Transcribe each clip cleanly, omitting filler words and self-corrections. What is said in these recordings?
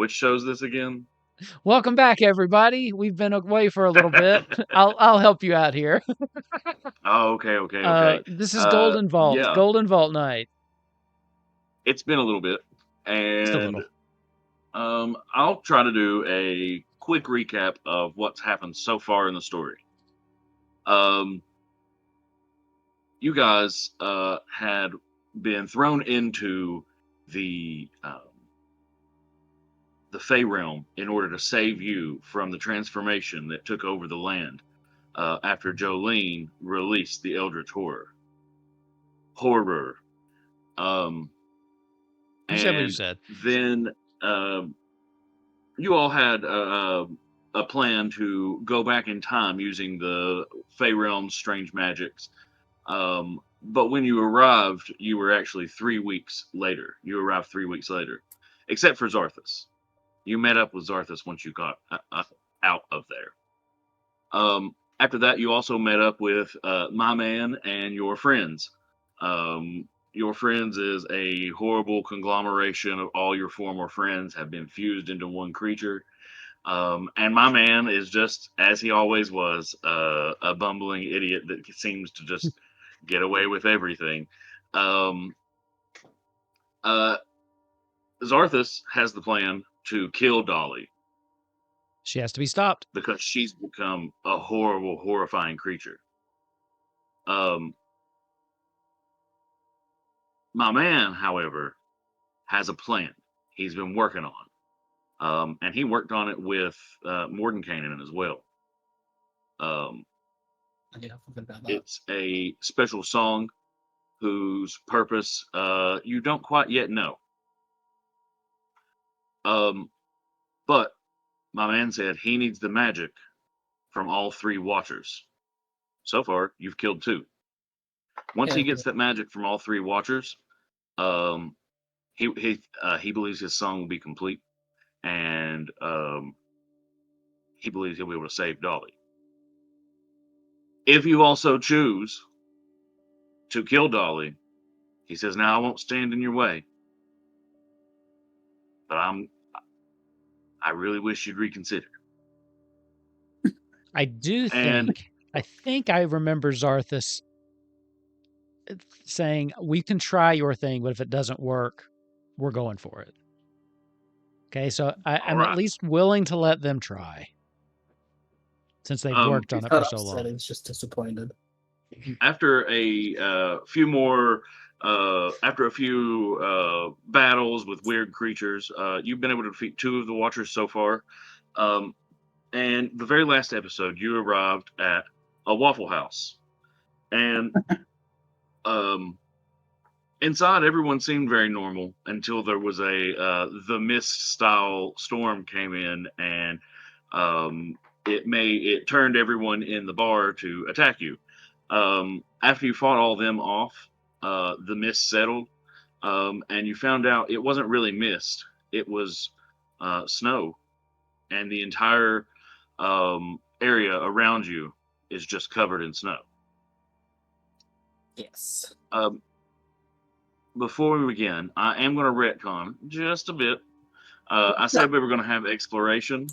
which show's this again? Welcome back, everybody. We've been away for a little bit. I'll help you out here. Oh, okay. This is Golden Vault. Yeah. Golden Vault night. It's been a little bit, Just a and little. I'll try to do a quick recap of what's happened so far in the story. You guys had been thrown into the Fey realm in order to save you from the transformation that took over the land after Jolene released the Eldritch Horror. You said what you said. Then you all had a plan to go back in time using the Fey realm's strange magics. But when you arrived, you were actually 3 weeks later. You arrived 3 weeks later, except for Zarthus. You met up with Zarthus once you got out of there. After that, you also met up with my man and your friends. Your friends is a horrible conglomeration of all your former friends have been fused into one creature. And my man is just, as he always was, a bumbling idiot that seems to just get away with everything. Zarthus has the plan to kill Dolly. She has to be stopped. Because she's become a horrible, horrifying creature. My man, however, has a plan he's been working on. And he worked on it with Mordenkainen as well. It's a special song whose purpose you don't quite yet know. But my man said he needs the magic from all 3 Watchers. So far, you've killed 2. Once he gets that magic from all 3 Watchers, he believes his song will be complete, and he believes he'll be able to save Dolly. If you also choose to kill Dolly, he says, now I won't stand in your way, but I really wish you'd reconsider. I think I remember Zarthus saying, we can try your thing, but if it doesn't work, we're going for it. Okay, so I'm at least willing to let them try. Since they've worked on it for so long. He's just disappointed. After a few battles with weird creatures, you've been able to defeat 2 of the Watchers so far. And the very last episode, you arrived at a Waffle House. And inside, everyone seemed very normal until there was the Mist-style storm came in, and it turned everyone in the bar to attack you. After you fought all them off, the mist settled, and you found out it wasn't really mist. It was snow, and the entire area around you is just covered in snow. Yes. Before we begin, I am going to retcon just a bit. I said we were going to have exploration.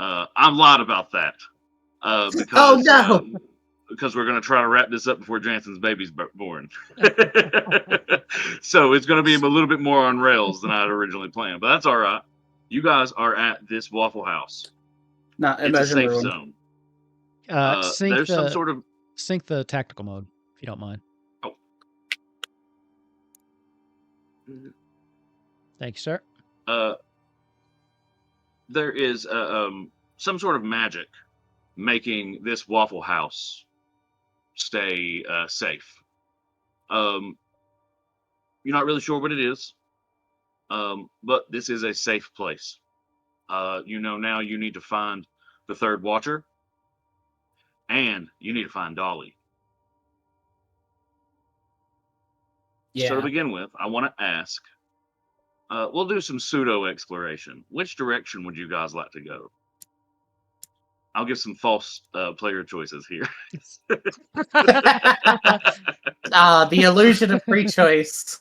I'm lied about that. Because we're going to try to wrap this up before Jansen's baby's born. So it's going to be a little bit more on rails than I had originally planned, but that's all right. You guys are at this Waffle House. It's a safe zone. Sync the tactical mode, if you don't mind. Oh. Thank you, sir. There is some sort of magic making this Waffle House stay safe. You're not really sure what it is, but this is a safe place. Now you need to find the 3rd Watcher, and you need to find Dolly. Yeah. So to begin with, I want to ask, we'll do some pseudo exploration. Which direction would you guys like to go? I'll give some false player choices here. The illusion of free choice.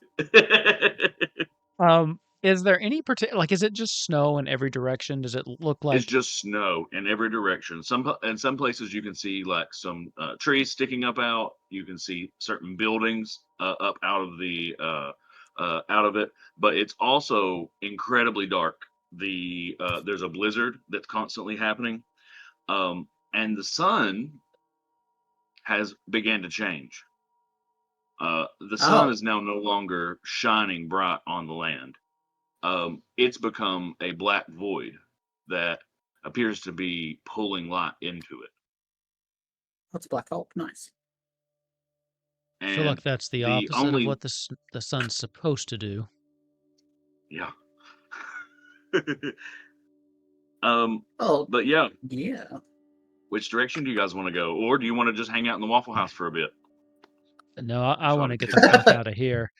Is there any particular, like, is it just snow in every direction? Does it look like It's just snow in every direction. In some places you can see like some trees sticking up out. You can see certain buildings up out of the out of it, but it's also incredibly dark. There's a blizzard that's constantly happening, and the sun has began to change. The sun is now no longer shining bright on the land. It's become a black void that appears to be pulling light into it. That's black hole. Nice. I feel like that's the opposite of only what the sun's supposed to do. yeah. Oh, but yeah, yeah. which direction do you guys want to go, or do you want to just hang out in the Waffle House for a bit? No, I want to get the fuck out of here.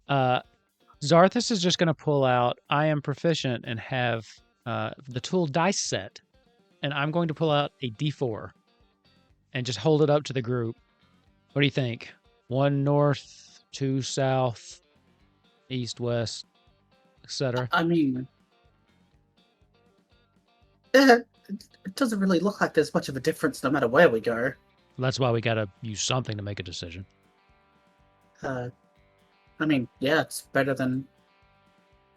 Zarthus is just going to pull out. I am proficient and have the tool dice set, and I'm going to pull out a D4 and just hold it up to the group. What do you think? 1 north, 2 south, east, west, etc. I mean, it doesn't really look like there's much of a difference no matter where we go. That's why we got to use something to make a decision. I mean, yeah, it's better than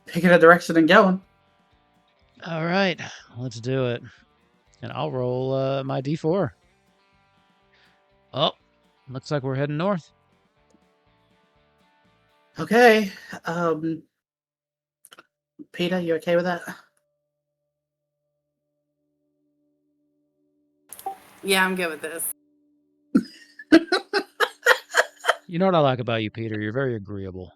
picking a direction and going. All right, let's do it. And I'll roll my D4. Oh, looks like we're heading north. Okay. Peter, you okay with that? Yeah, I'm good with this. You know what I like about you, Peter? You're very agreeable.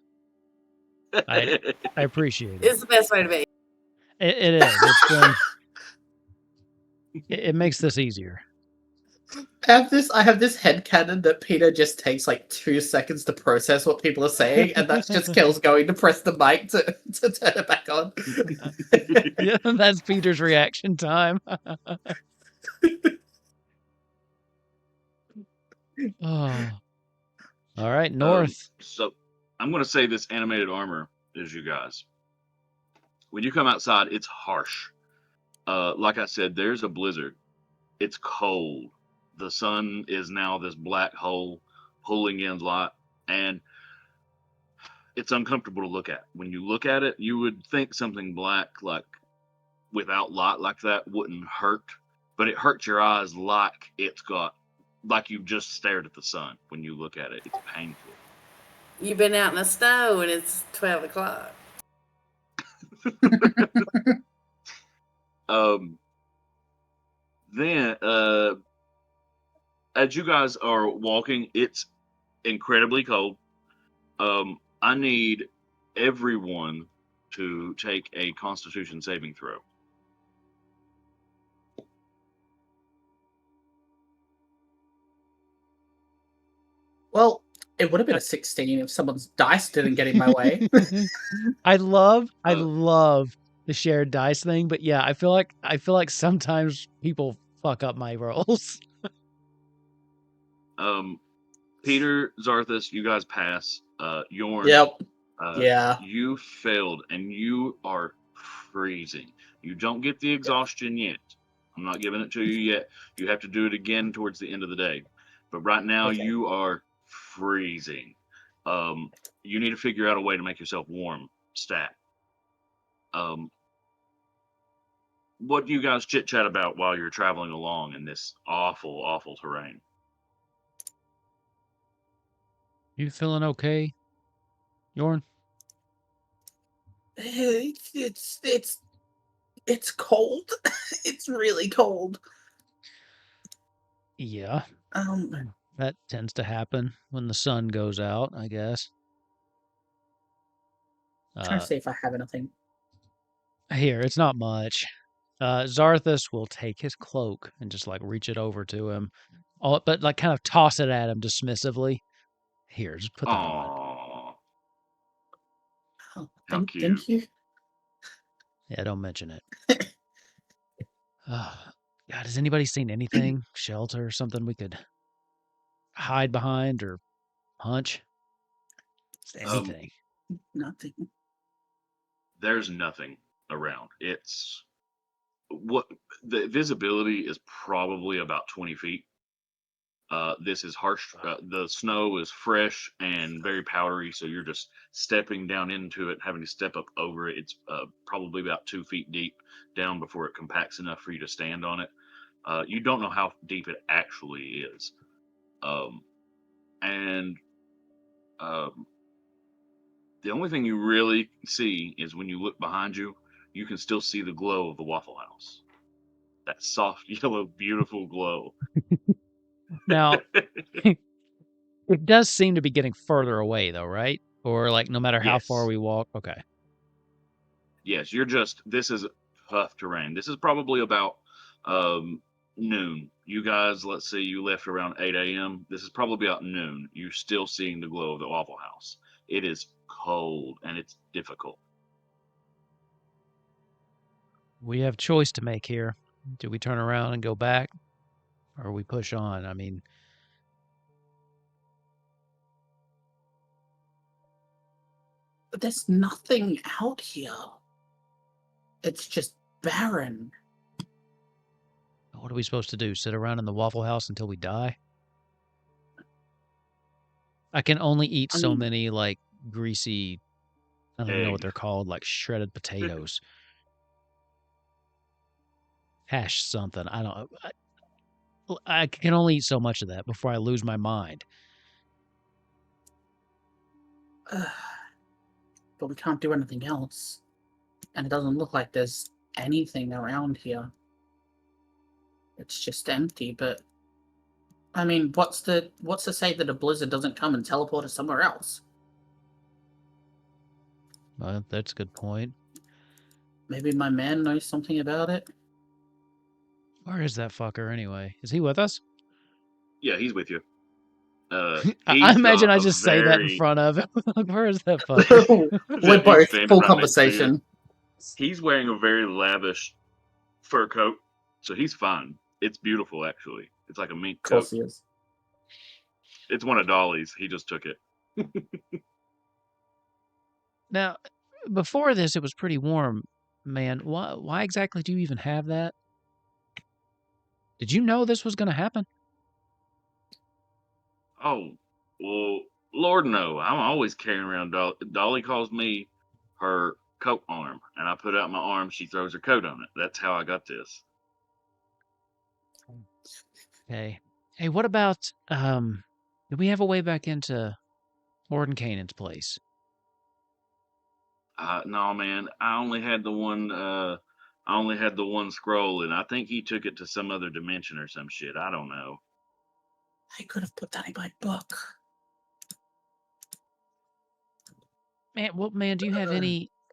I appreciate it. It's the best way to be. It is. It makes this easier. I have this headcanon that Peter just takes like 2 seconds to process what people are saying, and that's just Kel's going to press the mic to turn it back on. Yeah, that's Peter's reaction time. Oh. All right, north. So I'm going to say this animated armor is you guys. When you come outside, it's harsh. Like I said, there's a blizzard. It's cold. The sun is now this black hole pulling in light, and it's uncomfortable to look at. When you look at it, you would think something black, like without light like that, wouldn't hurt, but it hurts your eyes like you've just stared at the sun. When you look at it, it's painful. You've been out in the snow and it's 12 o'clock. Then as you guys are walking, it's incredibly cold. I need everyone to take a Constitution saving throw. Well, it would have been a 16 if someone's dice didn't get in my way. I love the shared dice thing, but yeah, I feel like sometimes people fuck up my rolls. Peter, Zarthus, you guys pass. Yorn, Yep. Yeah. You failed, and you are freezing. You don't get the exhaustion yet. I'm not giving it to you yet. You have to do it again towards the end of the day. But right now, Okay. you are freezing. You need to figure out a way to make yourself warm, stat. What do you guys chit-chat about while you're traveling along in this awful, awful terrain? You feeling okay, Yorn? It's cold. It's really cold. Yeah. That tends to happen when the sun goes out, I guess. Trying to see if I have anything. Here, it's not much. Zarthus will take his cloak and just like reach it over to him, but like kind of toss it at him dismissively. Here, just put that on. Oh, How thank cute. you. Yeah, don't mention it. God, has anybody seen anything? Shelter or something we could hide behind or punch? Anything. Nothing. there's nothing around. It's what the visibility is probably about 20 feet. This is harsh. The snow is fresh and very powdery, so you're just stepping down into it, having to step up over it. It's probably about 2 feet deep down before it compacts enough for you to stand on it. You don't know how deep it actually is. And the only thing you really see is when you look behind you, you can still see the glow of the Waffle House. That soft, yellow, beautiful glow. Now, it does seem to be getting further away, though, right? Or, like, no matter how far Yes. we walk? Okay. Yes, this is tough terrain. This is probably about noon. You guys, let's say you left around 8 a.m. This is probably about noon. You're still seeing the glow of the Waffle House. It is cold and it's difficult. We have choice to make here. Do we turn around and go back? Or we push on? I mean... But there's nothing out here. It's just barren. What are we supposed to do? Sit around in the Waffle House until we die? I can only eat so many, like, greasy... I don't know what they're called, like shredded potatoes. Hash something. I don't know. I can only eat so much of that before I lose my mind. But we can't do anything else. And it doesn't look like there's anything around here. It's just empty, but... I mean, what's to say that a blizzard doesn't come and teleport us somewhere else? Well, that's a good point. Maybe my man knows something about it? Where is that fucker anyway? Is he with us? Yeah, he's with you. I imagine I just say that in front of him. Like, where is that fucker? We're both full conversation. He's wearing a very lavish fur coat, so he's fine. It's beautiful, actually. It's like a mink coat. Of course he is. It's one of Dolly's. He just took it. Now, before this, it was pretty warm, man. Why exactly do you even have that? Did you know this was going to happen? Oh, well, Lord no. I'm always carrying around Dolly. Dolly calls me her coat arm, and I put out my arm. She throws her coat on it. That's how I got this. Okay. Hey, what about, do we have a way back into Lord and Canaan's place? No, man. I only had the one scroll, and I think he took it to some other dimension or some shit. I don't know. I could have put that in my book. Man, do you have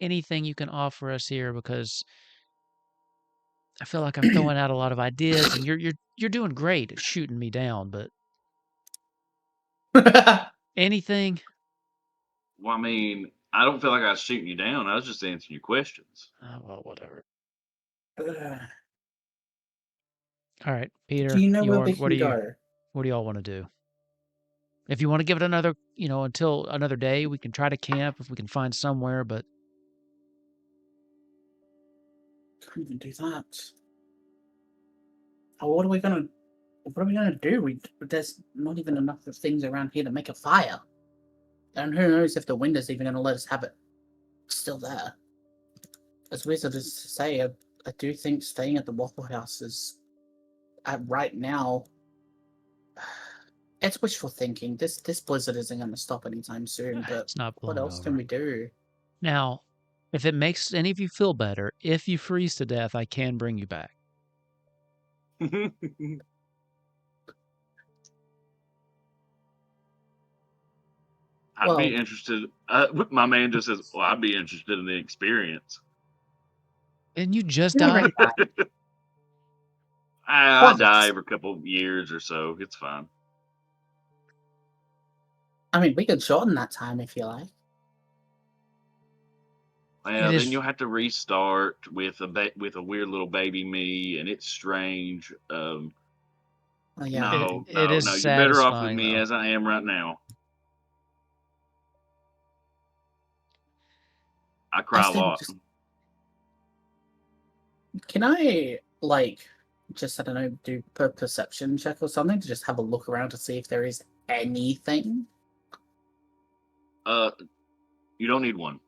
anything you can offer us here? Because I feel like I'm throwing out a lot of ideas, and you're doing great at shooting me down, but anything? Well, I mean, I don't feel like I was shooting you down. I was just answering your questions. Oh, well, whatever. All right, Peter. Do you know where we can go? What do y'all want to do? If you want to give it another, until another day, we can try to camp if we can find somewhere, but... Can't even do that. Oh, what are we gonna do? There's not even enough of things around here to make a fire. And who knows if the wind is even gonna let us have it still there. As weird as it is to say, I do think staying at the Waffle House is, right now, it's wishful thinking. This blizzard isn't going to stop anytime soon, but it's not what else can we do? Now, if it makes any of you feel better, if you freeze to death, I can bring you back. I'd be interested. My man just says, well, I'd be interested in the experience. And you just died? I die every couple of years or so. It's fine. I mean, we could shorten that time if you like. Well, then you'll have to restart with a weird little baby me, and it's strange. No, you're better off with me as I am right now. I cry a lot. Can I, like, just, I don't know, do a perception check or something to just have a look around to see if there is anything? You don't need one.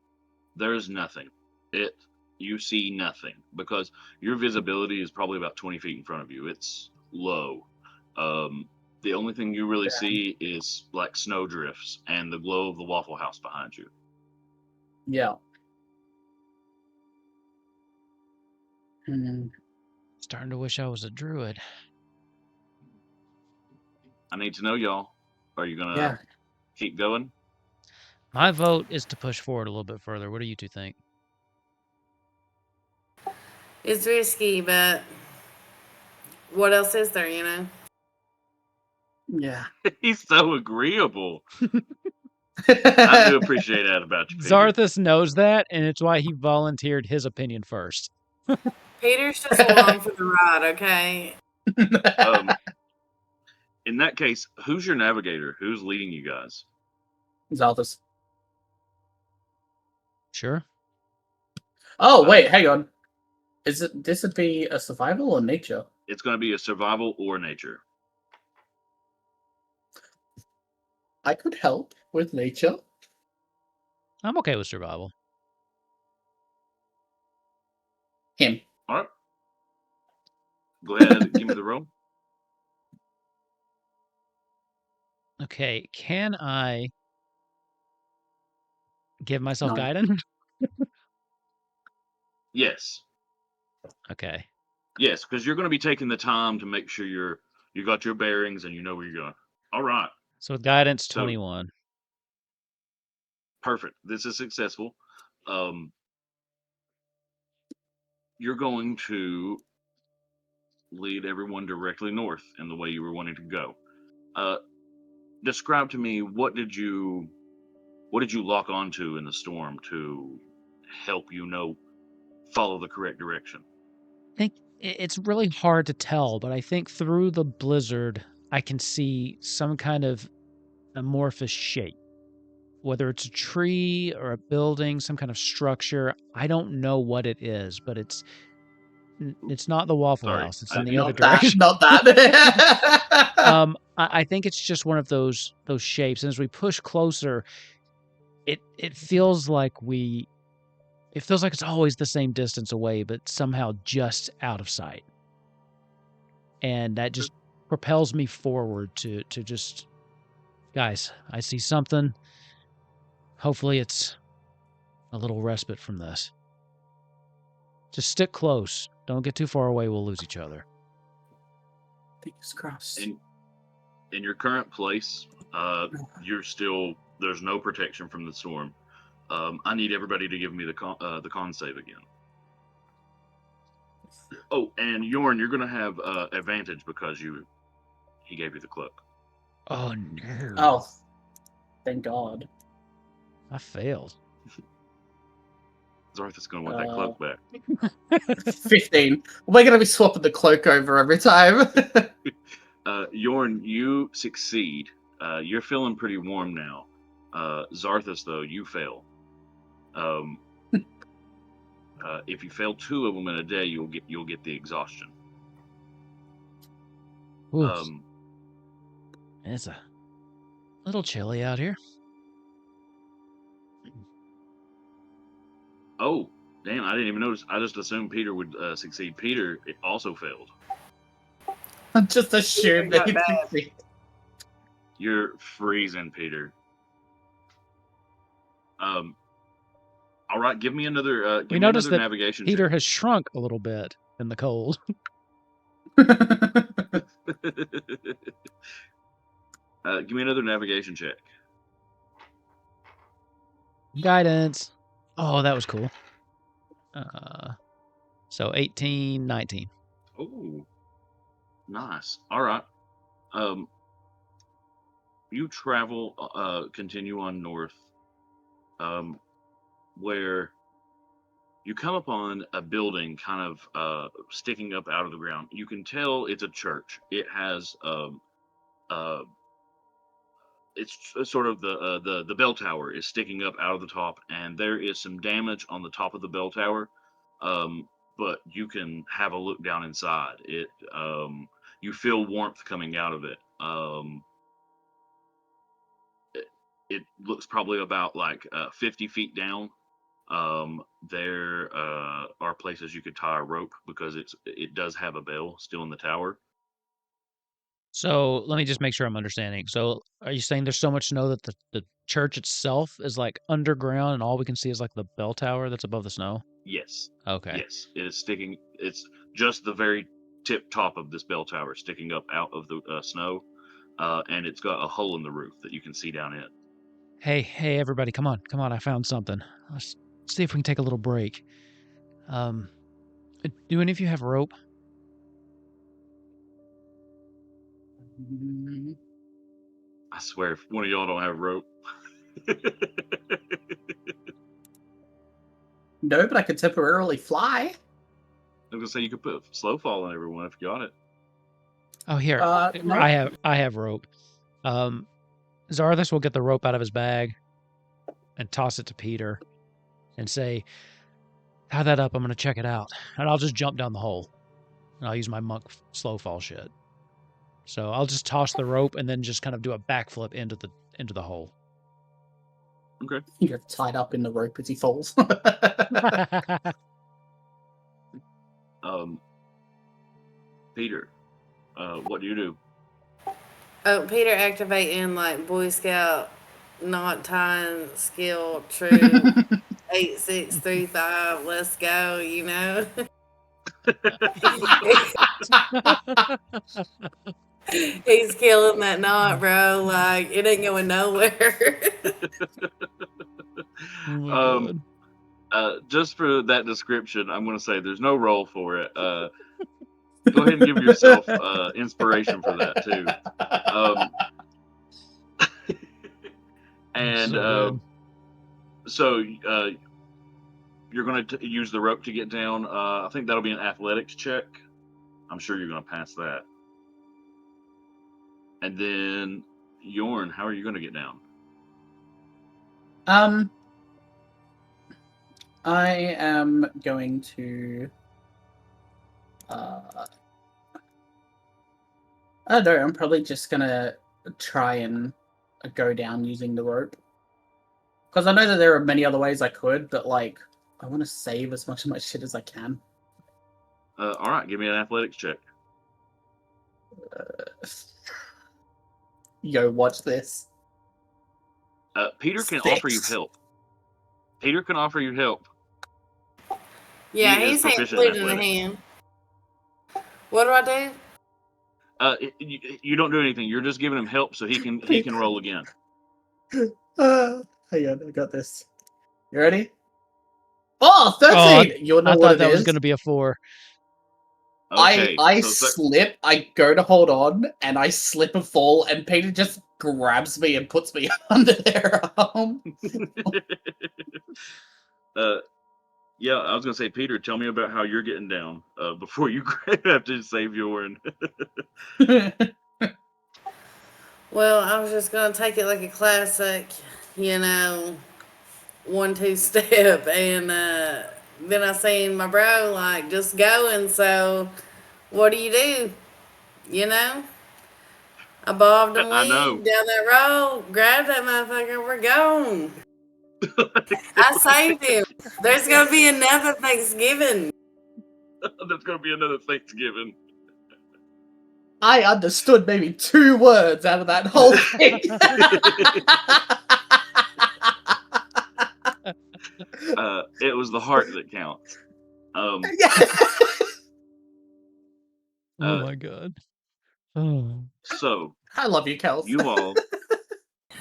There's nothing. You see nothing because your visibility is probably about 20 feet in front of you. It's low. The only thing you really see is like snow drifts and the glow of the Waffle House behind you. Yeah. Starting to wish I was a druid. I need to know, y'all. Are you gonna keep going? My vote is to push forward a little bit further. What do you two think? It's risky, but what else is there, you know? Yeah. He's so agreeable. I do appreciate that about you, Peter. Zarthus knows that, and it's why he volunteered his opinion first. Peter's just along for the ride, okay? In that case, who's your navigator? Who's leading you guys? Zarthus. Sure. Oh, wait, hang on. This would be a survival or nature? It's going to be a survival or nature. I could help with nature. I'm okay with survival. Him. All right. Go ahead and give me the roll. Okay, can I give myself No. guidance? Yes. Okay. Yes, because you're going to be taking the time to make sure you got your bearings and you know where you're going. All right. So with guidance, 21. Perfect. This is successful. You're going to lead everyone directly north in the way you were wanting to go. Describe to me what did you lock onto in the storm to help you follow the correct direction? I think it's really hard to tell, but I think through the blizzard, I can see some kind of amorphous shape. Whether it's a tree or a building, some kind of structure, I don't know what it is, but it's not the Waffle House. It's in the other direction. Not that. I think it's just one of those shapes. And as we push closer, it feels like it's always the same distance away, but somehow just out of sight. And that just propels me forward to just, guys, I see something. Hopefully it's a little respite from this. Just stick close. Don't get too far away. We'll lose each other. Fingers crossed. In your current place, there's no protection from the storm. I need everybody to give me the con save again. Oh, and Yorn, you're going to have advantage because he gave you the cloak. Oh, no. Oh, thank God. I failed. Zarthus going to want that cloak back. 15. We're going to be swapping the cloak over every time. Yorn, you succeed. You're feeling pretty warm now. Zarthus, though, you fail. If you fail 2 of them in a day, you'll get the exhaustion. It's a little chilly out here. Oh, damn, I didn't even notice. I just assumed Peter would succeed. Peter also failed. I just assumed that he'd succeed. You're freezing, Peter. All right, give me another navigation Peter check. has shrunk a little bit in the cold. Give me another navigation check. Guidance. Oh, that was cool. So 18, 19. Oh, nice. All right. You continue on north, where you come upon a building kind of sticking up out of the ground. You can tell it's a church. It has it's sort of the bell tower is sticking up out of the top, and there is some damage on the top of the bell tower. But you can have a look down inside. You feel warmth coming out of it. It looks probably about like 50 feet down. There are places you could tie a rope because it does have a bell still in the tower. So let me just make sure I'm understanding. So are you saying there's so much snow that the church itself is like underground and all we can see is like the bell tower that's above the snow? Yes. Okay. Yes, it is sticking. It's just the very tip top of this bell tower sticking up out of the snow, and it's got a hole in the roof that you can see down it. Hey, everybody, come on. I found something. Let's see if we can take a little break. Do any of you have rope? I swear, if one of y'all don't have rope. No, but I could temporarily fly. I was gonna say you could put slow fall on everyone if you got it. Oh, here. No. I have rope. Zarthus will get the rope out of his bag and toss it to Peter and say, tie that up, I'm going to check it out. And I'll just jump down the hole. And I'll use my monk slow fall shit. So I'll just toss the rope and then just kind of do a backflip into the hole. Okay. You're tied up in the rope as he falls. Peter, what do you do? Oh, Peter activating like Boy Scout knot tying skill true 8635. Let's go, you know. He's killing that knot, bro. Like it ain't going nowhere. Oh just for that description, I'm going to say there's no roll for it. Go ahead and give yourself inspiration for that too. And so you're going to use the rope to get down. I think that'll be an athletics check. I'm sure you're going to pass that. And then, Yorn, how are you going to get down? I am going to. I don't know. I'm probably just gonna try and go down using the rope. Because I know that there are many other ways I could, but like, I want to save as much of my shit as I can. All right, give me an athletics check. Yo, watch this. Peter can offer you help. Peter can offer you help. Yeah, he's included in the hand. What do I do? You don't do anything. You're just giving him help so he can roll again. Hang on, I got this. You ready? Oh, 13! You'll know I what thought it that is. was going to be a 4. Okay, I slip, I go to hold on, and I slip and fall, and Peter just grabs me and puts me under their arm. Yeah, I was gonna say, Peter, tell me about how you're getting down before you have to save Yorn. Well, I was just gonna take it like a classic, 1-2 step, and then I seen my bro like just going. So, what do? I bobbed and weaved down that road, grabbed that motherfucker, we're gone. I saved him. There's gonna be another Thanksgiving. There's gonna be another Thanksgiving. I understood maybe 2 words out of that whole thing. It was the heart that counts. Oh my god. Oh. So I love you, Kels. You all.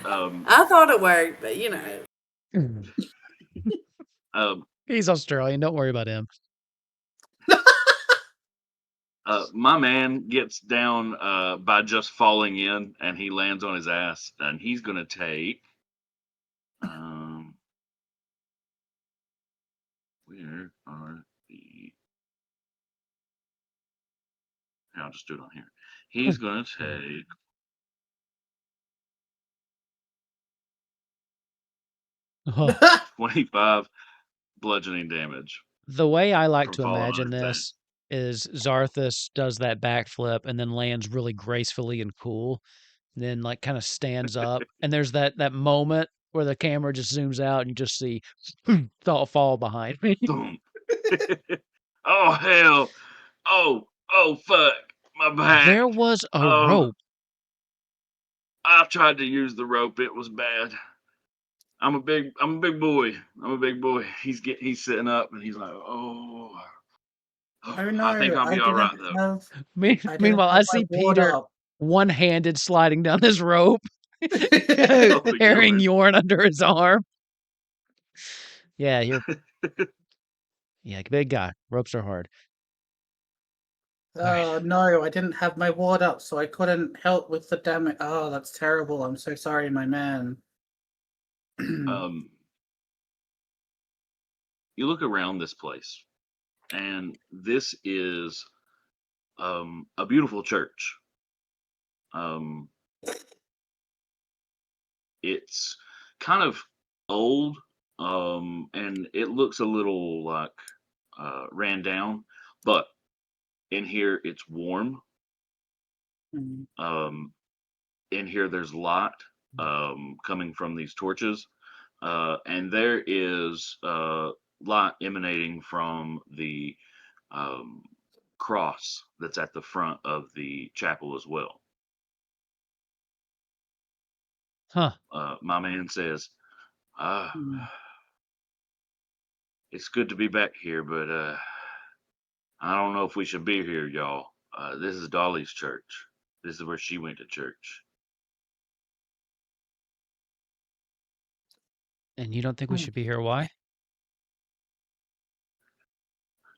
I thought it worked, but He's Australian. Don't worry about him. My man gets down by just falling in, and he lands on his ass, and he's gonna take. Where are the? I'll just do it on here. He's gonna take 25 bludgeoning damage. The way I like from to falling on imagine his thing. this is Zarthus does that backflip and then lands really gracefully and cool, and then like kind of stands up, and there's that moment where the camera just zooms out and you just see fall behind me. Boom. Oh hell! Oh fuck! My back. There was a rope. I tried to use the rope. It was bad. I'm a big boy. He's sitting up and he's like, oh no, I think I'll be all right though. Meanwhile, I see Peter one-handed sliding down this rope, carrying Yorn under his arm. Yeah, big guy. Ropes are hard. Oh no, I didn't have my ward up, so I couldn't help with the damage. Oh, that's terrible. I'm so sorry, my man. You look around this place, and this is a beautiful church. It's kind of old, and it looks a little like ran down, but in here it's warm. In here there's light coming from these torches, and there is light emanating from the cross that's at the front of the chapel as well. My man says, it's good to be back here, but I don't know if we should be here, y'all. This is Dolly's church. This is where she went to church. And you don't think we should be here? Why?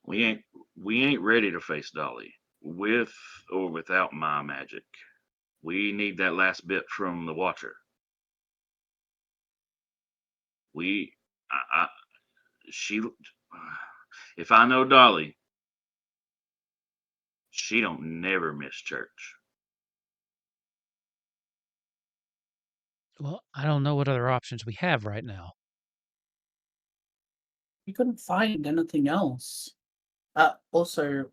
We ain't ready to face Dolly, with or without my magic. We need that last bit from the Watcher. If I know Dolly, she don't never miss church. Well, I don't know what other options we have right now. We couldn't find anything else. Also,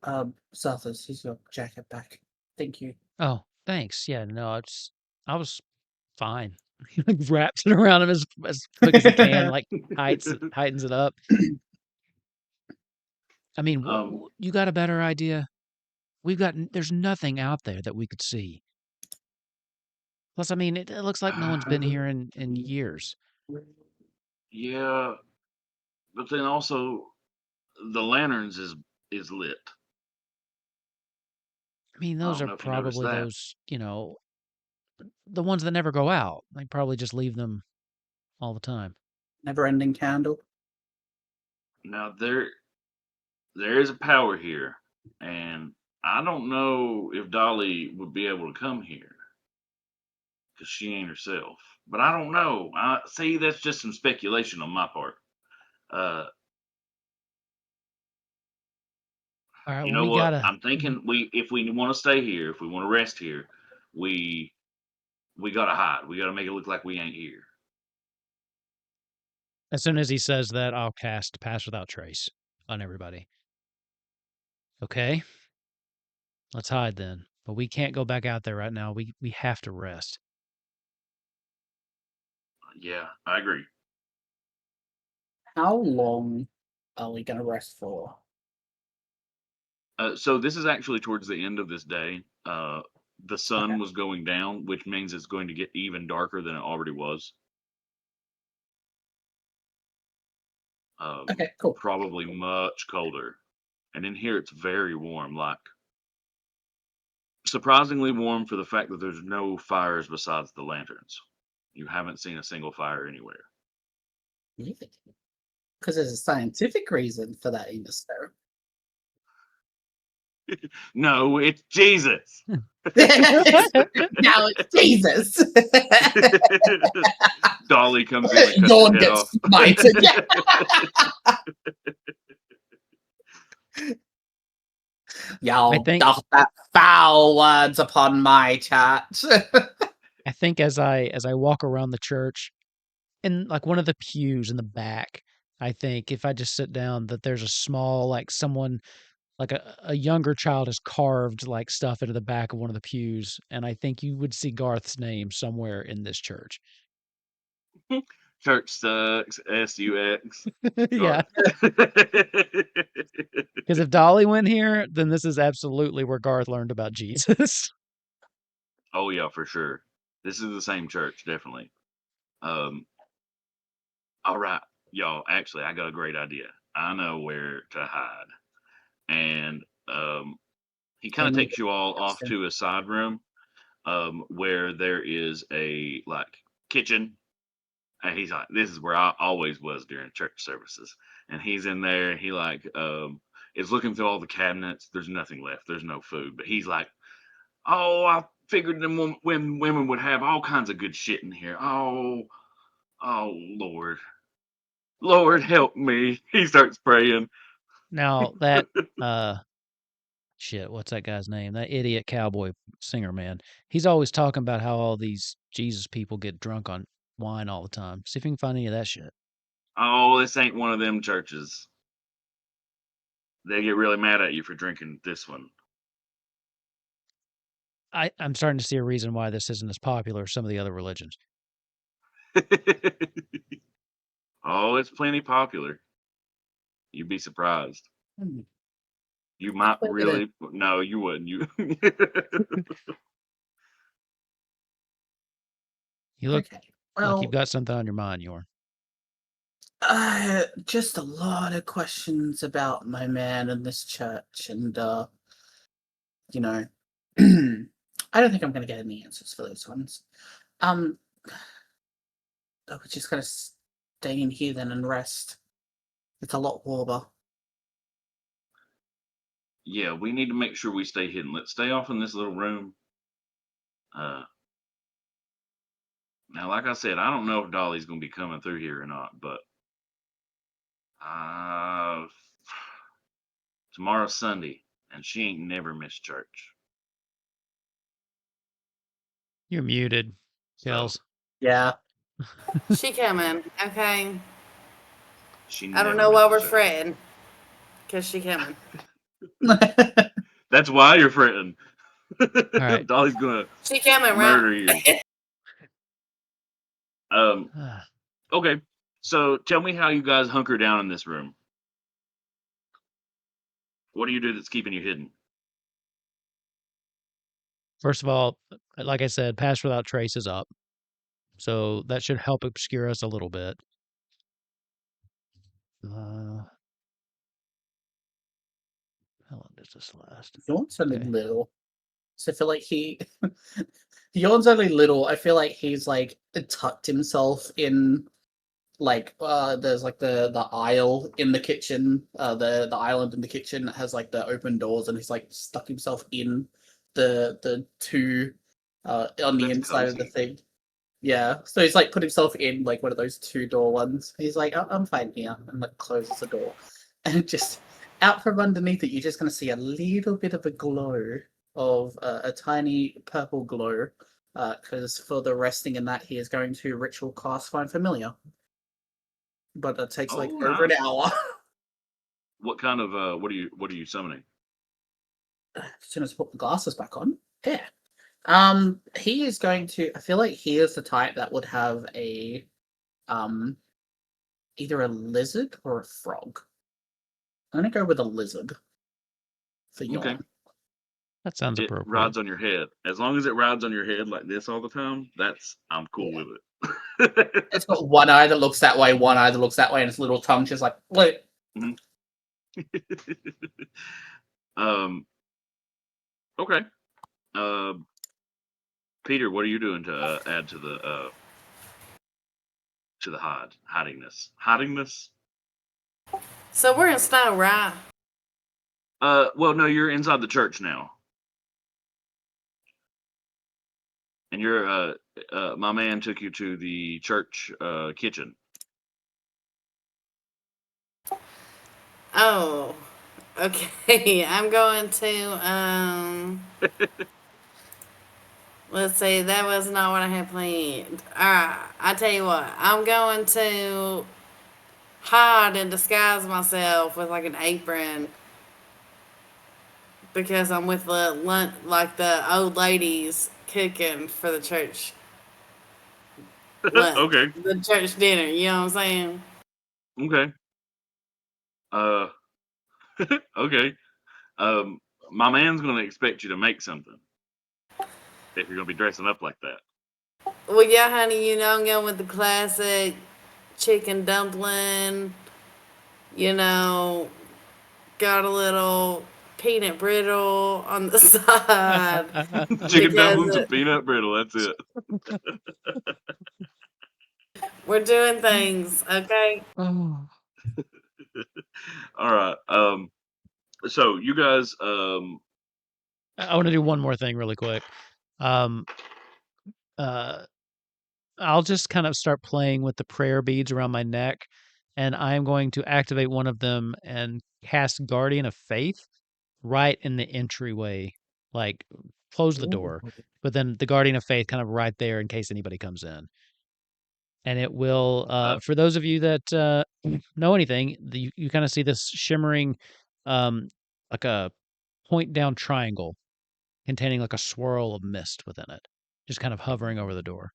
Zarthus, here's your jacket back. Thank you. Oh, thanks. Yeah, no, I was fine. He like wraps it around him as quick as he can, like tightens it up. I mean, you got a better idea? There's nothing out there that we could see. Plus, I mean, it looks like no one's been here in years. Yeah, but then also the lanterns is lit. I mean, those are probably those, the ones that never go out. They probably just leave them all the time. Never-ending candle. Now there is a power here, and I don't know if Dolly would be able to come here because she ain't herself. But I don't know. See, that's just some speculation on my part. All right, you know what? I'm thinking if we want to stay here, if we want to rest here, we gotta hide. We gotta make it look like we ain't here. As soon as he says that, I'll cast Pass Without Trace on everybody. Okay? Let's hide then. But we can't go back out there right now. We have to rest. Yeah, I agree. How long are we going to rest for? So this is actually towards the end of this day. The sun was going down, which means it's going to get even darker than it already was. Okay, cool. Probably much colder. And in here, it's very warm, like surprisingly warm for the fact that there's no fires besides the lanterns. You haven't seen a single fire anywhere. Really? Because there's a scientific reason for that in the story. No, it's Jesus. Now it's Jesus. Dolly comes in and cuts Dawn his head off. Y'all doth that foul words upon my chat. I think as I walk around the church, in like one of the pews in the back, I think if I just sit down, that there's a small, like someone, like a younger child has carved like stuff into the back of one of the pews, and I think you would see Garth's name somewhere in this church. Church sucks. SUX. Yeah. Because if Dolly went here, then this is absolutely where Garth learned about Jesus. Oh yeah, for sure. This is the same church, definitely. All right, y'all. Actually, I got a great idea. I know where to hide, and he kind of takes you all off to a side room, where there is a like kitchen. And he's like, "This is where I always was during church services." And he's in there. He like is looking through all the cabinets. There's nothing left. There's no food. But he's like, "Oh, I figured them women would have all kinds of good shit in here. Oh, Lord, Lord help me." He starts praying. Now that shit, what's that guy's name? That idiot cowboy singer man. He's always talking about how all these Jesus people get drunk on wine all the time. See if you can find any of that shit. Oh, this ain't one of them churches. They get really mad at you for drinking this one. I'm starting to see a reason why this isn't as popular as some of the other religions. Oh, it's plenty popular. You'd be surprised. You might really. No, you wouldn't. You. You look like you've got something on your mind, Yorn. Just a lot of questions about my man in this church, and you know, I don't think I'm gonna get any answers for those ones. We're just gonna stay in here then and rest. It's a lot warmer. Yeah, we need to make sure we stay hidden. Let's stay off in this little room. Now, like I said, I don't know if Dolly's gonna be coming through here or not, but tomorrow's Sunday, and she ain't never missed church. You're muted, Kels. Yeah. She coming, okay? She I don't know why we're fretting, because she coming. That's why you're fretting. All right. Dolly's gonna she coming, murder right? you. Okay, so tell me how you guys hunker down in this room. What do you do that's keeping you hidden? First of all, like I said, Pass Without Trace is up. So that should help obscure us a little bit. How long does this last? Yawn's only little. So I feel like Yawn's only little. I feel like he's like tucked himself in like there's like the aisle in the kitchen, the island in the kitchen that has like the open doors, and he's like stuck himself in the two on the inside of the thing. Yeah, so he's like put himself in like one of those 2-door ones. He's like, I'm fine here, and like closes the door, and just out from underneath it, you're just gonna see a little bit of a glow of a tiny purple glow, because for the resting in that, he is going to ritual cast Find Familiar. But that takes over an hour. What kind of what are you summoning? As soon as I put the glasses back on, yeah. He is going to. I feel like he is the type that would have a, either a lizard or a frog. I'm gonna go with a lizard. For Yawn. Okay. That sounds appropriate. It rides on your head. As long as it rides on your head like this all the time, I'm cool with it. It's got one eye that looks that way, one eye that looks that way, and its little tongue just like, what? Okay. Peter, what are you doing to add to the hidingness? So we're in Snow, right? Well, no, you're inside the church now. And you're my man took you to the church kitchen. Oh, okay. I'm going to Let's see, that was not what I had planned. Alright, I tell you what, I'm going to hide and disguise myself with like an apron because I'm with the like the old ladies cooking for the church lunch, Okay. the church dinner. You know what I'm saying? Okay. Okay. My man's gonna expect you to make something if you're gonna be dressing up like that. Well, yeah, honey, you know I'm going with the classic chicken dumpling. You know, got a little peanut brittle on the side Chicken dumplings because and peanut brittle. That's it. we're doing things, okay? Oh. All right. So you guys, I want to do one more thing really quick. Um, I'll just kind of start playing with the prayer beads around my neck, and I am going to activate one of them and cast Guardian of Faith right in the entryway. Like, close the door, but then the Guardian of Faith kind of right there in case anybody comes in. And it will, for those of you that know anything, you kind of see this shimmering, like a point down triangle containing like a swirl of mist within it, just kind of hovering over the door.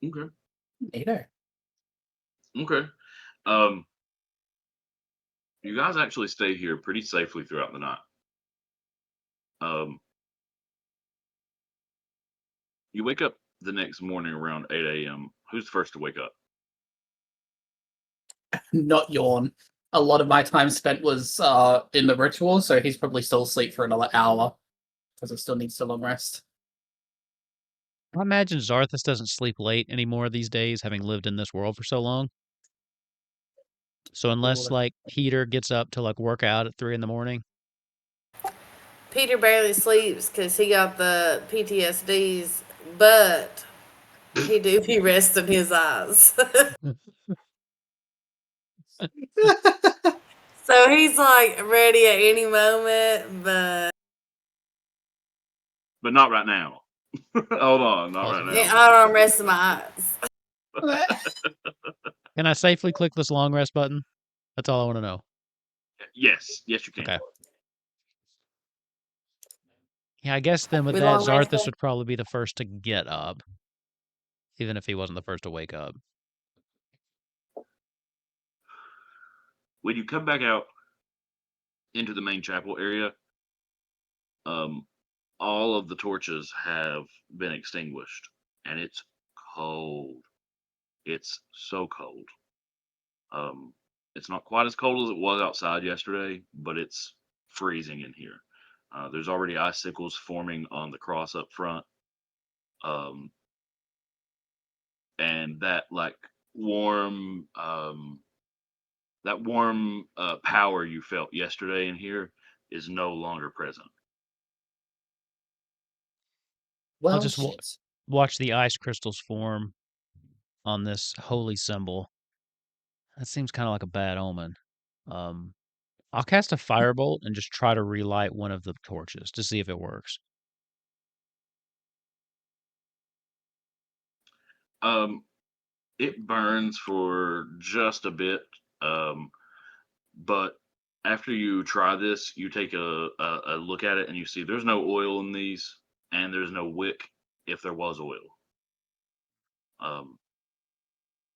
okay. Neato. Okay. You guys actually stay here pretty safely throughout the night. You wake up the next morning around 8 a.m. Who's the first to wake up? Not yawn. A lot of my time spent was in the ritual, so he's probably still asleep for another hour because it still needs a long rest. I imagine Zarthus doesn't sleep late anymore these days, having lived in this world for so long. So unless like Peter gets up to like work out at 3 a.m. Peter barely sleeps because he got the PTSDs, but he do be resting his eyes. So he's like ready at any moment, but not right now. Hold on, not right now. I'm resting my eyes. Can I safely click this long rest button? That's all I want to know. Yes, you can. Okay. Yeah, I guess then with We that, long Zarthus rested? would probably be the first to get up, even if he wasn't the first to wake up. When you come back out into the main chapel area, all of the torches have been extinguished, and it's cold. It's so cold. It's not quite as cold as it was outside yesterday, but it's freezing in here. There's already icicles forming on the cross up front. And that like warm power you felt yesterday in here is no longer present. Well, I'll just watch the ice crystals form on this holy symbol. That seems kind of like a bad omen. I'll cast a firebolt and just try to relight one of the torches to see if it works. It burns for just a bit, but after you try this, you take a look at it and you see there's no oil in these, and there's no wick if there was oil.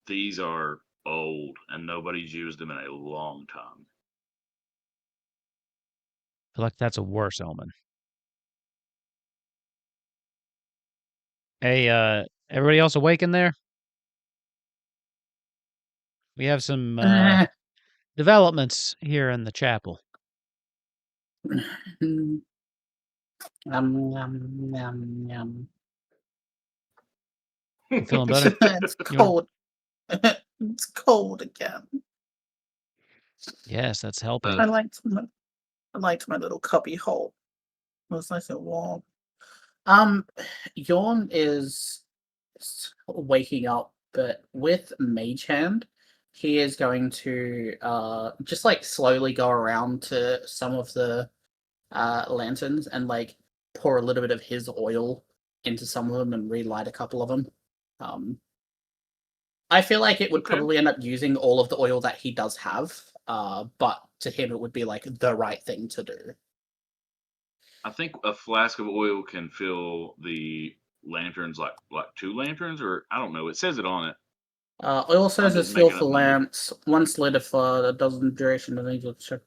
These are old, and nobody's used them in a long time. I feel like that's a worse omen. Hey, everybody else awake in there? We have some developments here in the chapel. Yum, yum, yum, yum. You feeling better? It's cold. It's cold again. Yes, that's helping. I liked my little cubby hole. It was nice and warm. Yawn is waking up, but with Mage Hand, he is going to just like slowly go around to some of the lanterns and like pour a little bit of his oil into some of them and relight a couple of them. I feel like it would probably end up using all of the oil that he does have, but to him it would be like the right thing to do. I think a flask of oil can fill the lanterns like 2 lanterns, or I don't know. It says it on it. Oil says it's filled for lamps, 1 solidified, a dozen duration of angel check.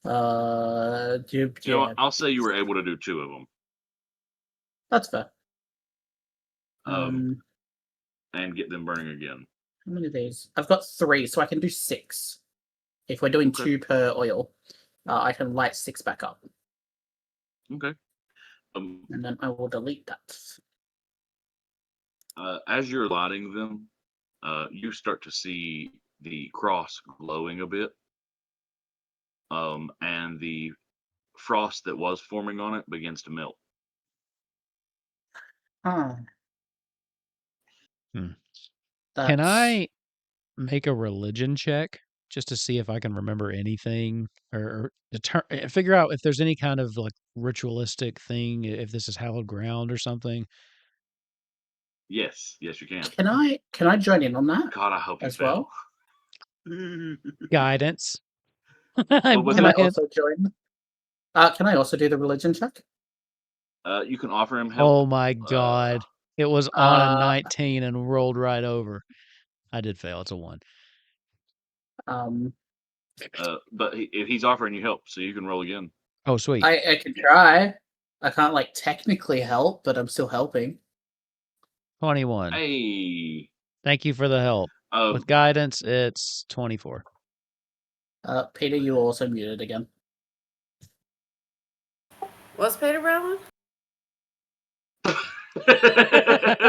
You know what? I'll say you were able to do 2 of them. That's fair. And get them burning again. How many of these? I've got 3, so I can do 6. If we're doing 2 per oil, I can light 6 back up. Okay. And then I will delete that. As you're lighting them, you start to see the cross glowing a bit. And the frost that was forming on it begins to melt. Can I make a religion check just to see if I can remember anything or figure out if there's any kind of like ritualistic thing, if this is hallowed ground or something? Yes, you can. Can I join in on that? God, I hope as well. Guidance. Can I also join? Can I also do the religion check? You can offer him help. Oh my God. It was on a 19 and rolled right over. I did fail. It's a 1. But if he's offering you help, so you can roll again. Oh, sweet. I can try. I can't like technically help, but I'm still helping. 21. Hey. Thank you for the help. With guidance, it's 24. Peter, you also muted again. What's Peter rolling?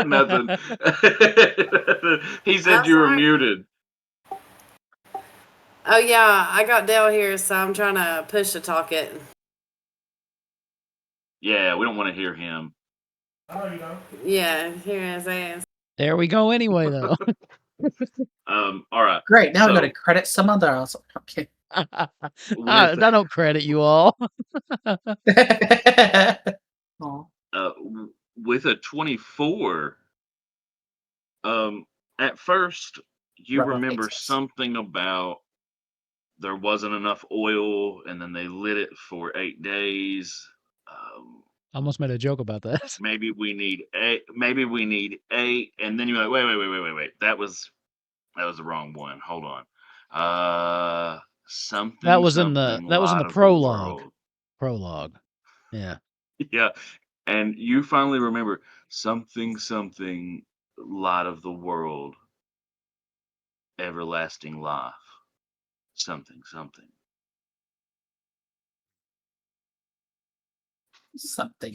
Nothing. He said you were muted. Oh yeah, I got Dale here, so I'm trying to push to talk it. Yeah, we don't want to hear him. Oh, you don't? Yeah, hear his ass. There we go anyway, though. All right. Great, now I'm going to credit some other else. Okay. I don't credit you all. With a 24, at first you remember something about there wasn't enough oil, and then they lit it for 8 days. Almost made a joke about that. Maybe we need 8. Maybe we need 8, and then you're like, wait. That was the wrong one. Hold on. Something. That was in the prologue. Prologue. Yeah. Yeah. And you finally remember something, light of the world, everlasting life, something.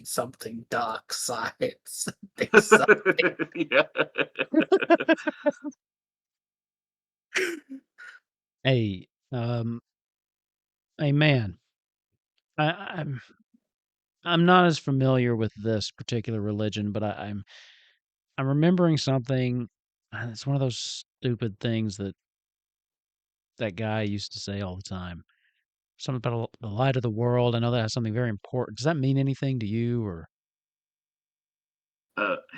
Something dark side. Something. Yeah. Hey, man, I'm not as familiar with this particular religion, but I'm remembering something. It's one of those stupid things that guy used to say all the time. Something about the light of the world. I know that has something very important. Does that mean anything to you, or?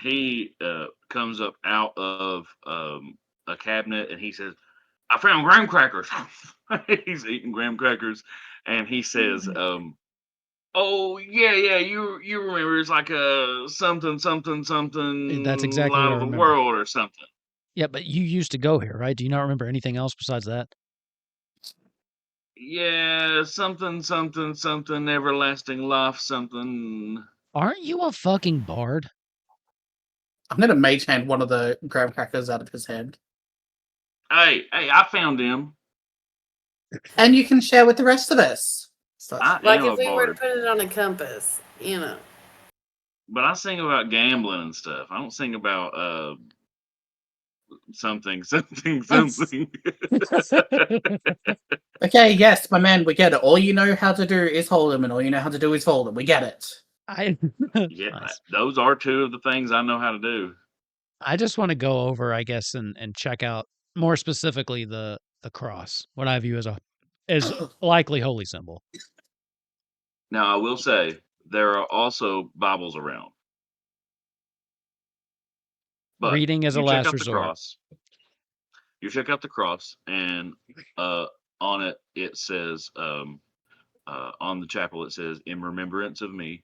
He comes up out of a cabinet and he says, "I found graham crackers." He's eating graham crackers, and he says, "Oh yeah, you remember? It's like a something. That's exactly light what I of the remember. world or something." Yeah, but you used to go here, right? Do you not remember anything else besides that? Yeah, something, everlasting life, something. Aren't you a fucking bard? I'm gonna mage hand one of the graham crackers out of his hand. Hey, I found him. And you can share with the rest of us. Like if we were to put it on a compass, you know. But I sing about gambling and stuff. I don't sing about something. Okay, yes, my man, we get it. All you know how to do is hold them, and all you know how to do is fold them. We get it. Yeah, nice. Those are 2 of the things I know how to do. I just want to go over, I guess, and check out more specifically the cross, what I view as likely holy symbol. Now, I will say there are also Bibles around. But reading as a you check last out the resort. cross. You check out the cross, and on it, it says, on the chapel, it says, "In remembrance of me."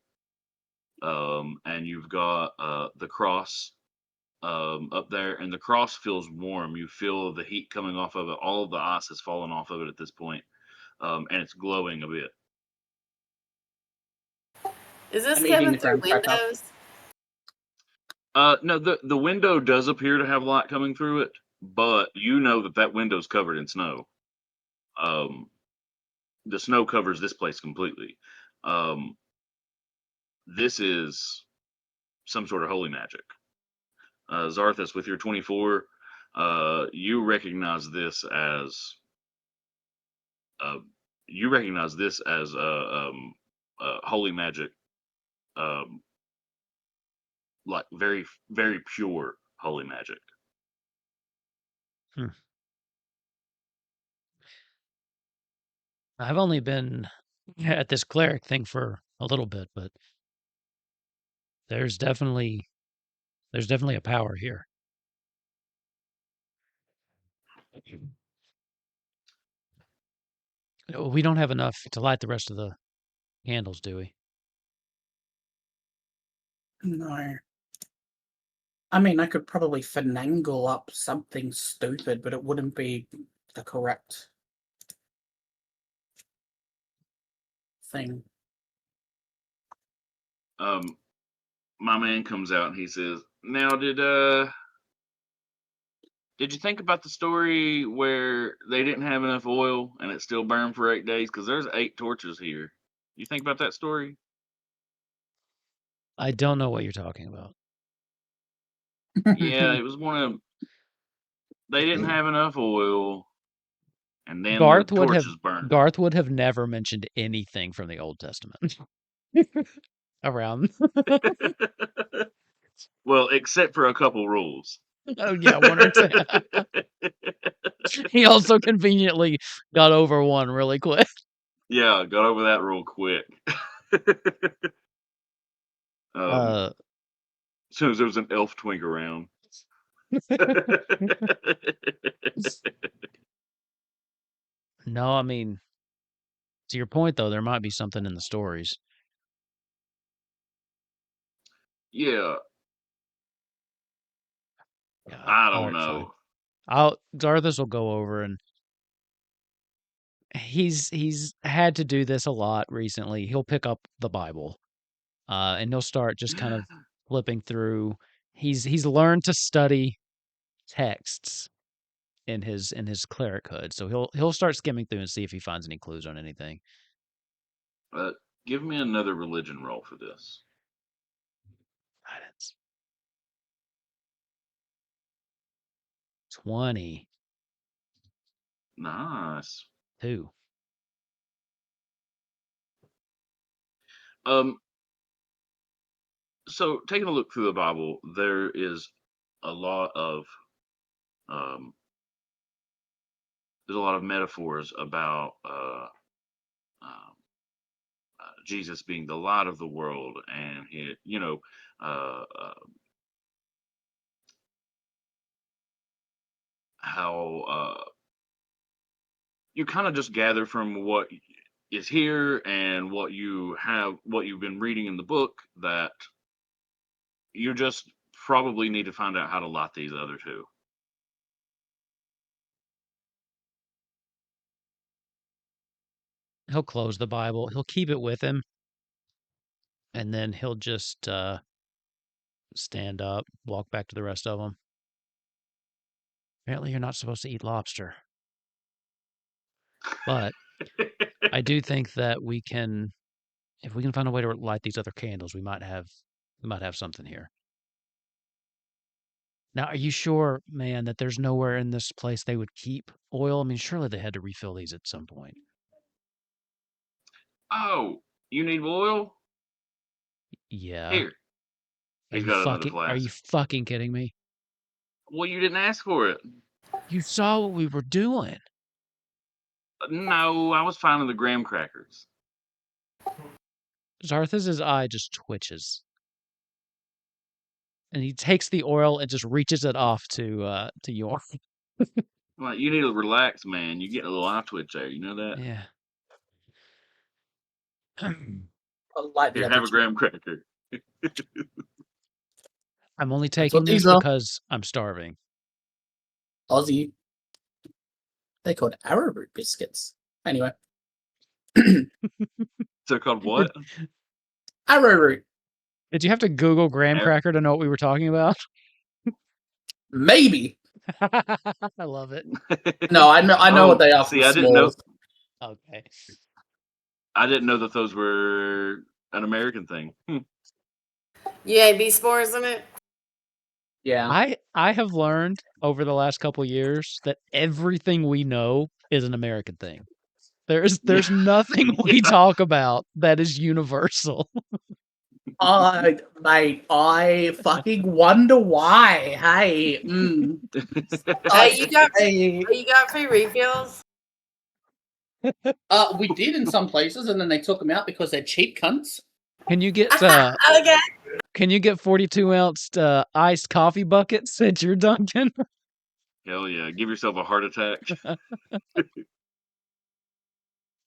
And you've got the cross up there, and the cross feels warm. You feel the heat coming off of it. All of the ice has fallen off of it at this point, and it's glowing a bit. Is this I'm eating coming the through graham cracker. windows? No, the window does appear to have light coming through it, but you know that window's covered in snow. The snow covers this place completely. This is some sort of holy magic. Zarthus, with your 24, you recognize this as holy magic, like very, very pure holy magic. I've only been at this cleric thing for a little bit, but there's definitely a power here. We don't have enough to light the rest of the candles, do we? No. I mean, I could probably finagle up something stupid, but it wouldn't be the correct thing. My man comes out and he says, "Now, did you think about the story where they didn't have enough oil and it still burned for 8 days? Because there's 8 torches here. You think about that story?" I don't know what you're talking about. Yeah, it was one of. They didn't have enough oil, and then the torches burned. Garth would have never mentioned anything from the Old Testament around. Well, except for a couple rules. Oh yeah, one or two. He also conveniently got over one really quick. Yeah, got over that real quick. As soon as there was an elf twink around. No, I mean, to your point though, there might be something in the stories. Yeah. God, I don't know. Zarthus will go over, and he's had to do this a lot recently. He'll pick up the Bible, and he'll start just kind of flipping through. He's learned to study texts in his cleric-hood, so he'll start skimming through and see if he finds any clues on anything. Give me another religion roll for this. Guidance. 20. Nice. 2. So taking a look through the Bible, there is a lot of there's a lot of metaphors about Jesus being the light of the world, and how you kind of just gather from what is here and what you've been reading in the book, that you just probably need to find out how to light these other two. He'll close the Bible. He'll keep it with him, and then he'll just stand up, walk back to the rest of them. Apparently, you're not supposed to eat lobster. But I do think that if we can find a way to light these other candles, we might have something here. Now, are you sure, man, that there's nowhere in this place they would keep oil? I mean, surely they had to refill these at some point. Oh, you need oil? Yeah. Here. He's got another flask. Are you fucking kidding me? Well, you didn't ask for it. You saw what we were doing. No, I was finding the graham crackers. Zarthus's eye just twitches. And he takes the oil and just reaches it off to Yorn. Like, you need to relax, man. You get a little eye twitch there. You know that? Yeah. Here, have a graham cracker. I'm only That's taking what this these are. because I'm starving. Aussie. They're called arrowroot biscuits. Anyway. They're called what? Arrowroot. Did you have to Google graham cracker to know what we were talking about? Maybe. I love it. No, I know what they are. See, I didn't know. Okay. I didn't know that those were an American thing. You ate bee spores in it? Yeah. I have learned over the last couple years that everything we know is an American thing. There's nothing we talk about that is universal. Mate, I fucking wonder why. Hey, Hey, you got free refills? We did in some places, and then they took them out because they're cheap cunts. Can you get Okay. Can you get 42-ounce iced coffee buckets at your Dunkin'? Hell yeah! Give yourself a heart attack.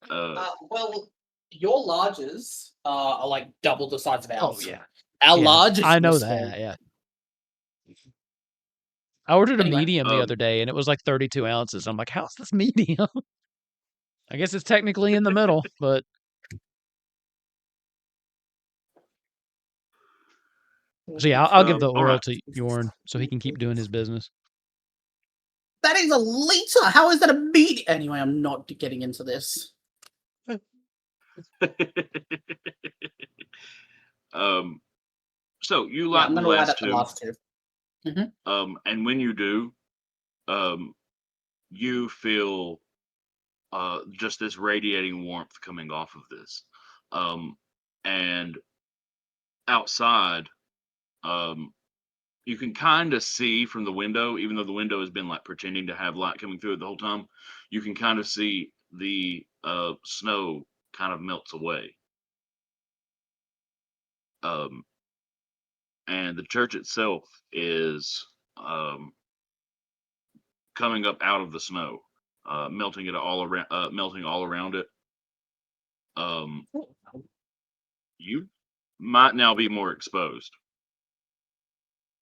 Well, your larges are like double the size of ours. Oh yeah, our larges. I know that. Yeah. I ordered a medium the other day, and it was like 32 ounces. I'm like, how's this medium? I guess it's technically in the middle, but. So yeah, I'll give the oil to Yorn so he can keep doing his business. That is a liter. How is that a medium? Anyway, I'm not getting into this. So you light the last two. Mm-hmm. And when you do, you feel just this radiating warmth coming off of this. And outside, you can kind of see from the window, even though the window has been like pretending to have light coming through it the whole time, you can kind of see the snow kind of melts away. And the church itself is coming up out of the snow, melting it all around, melting all around it. You might now be more exposed.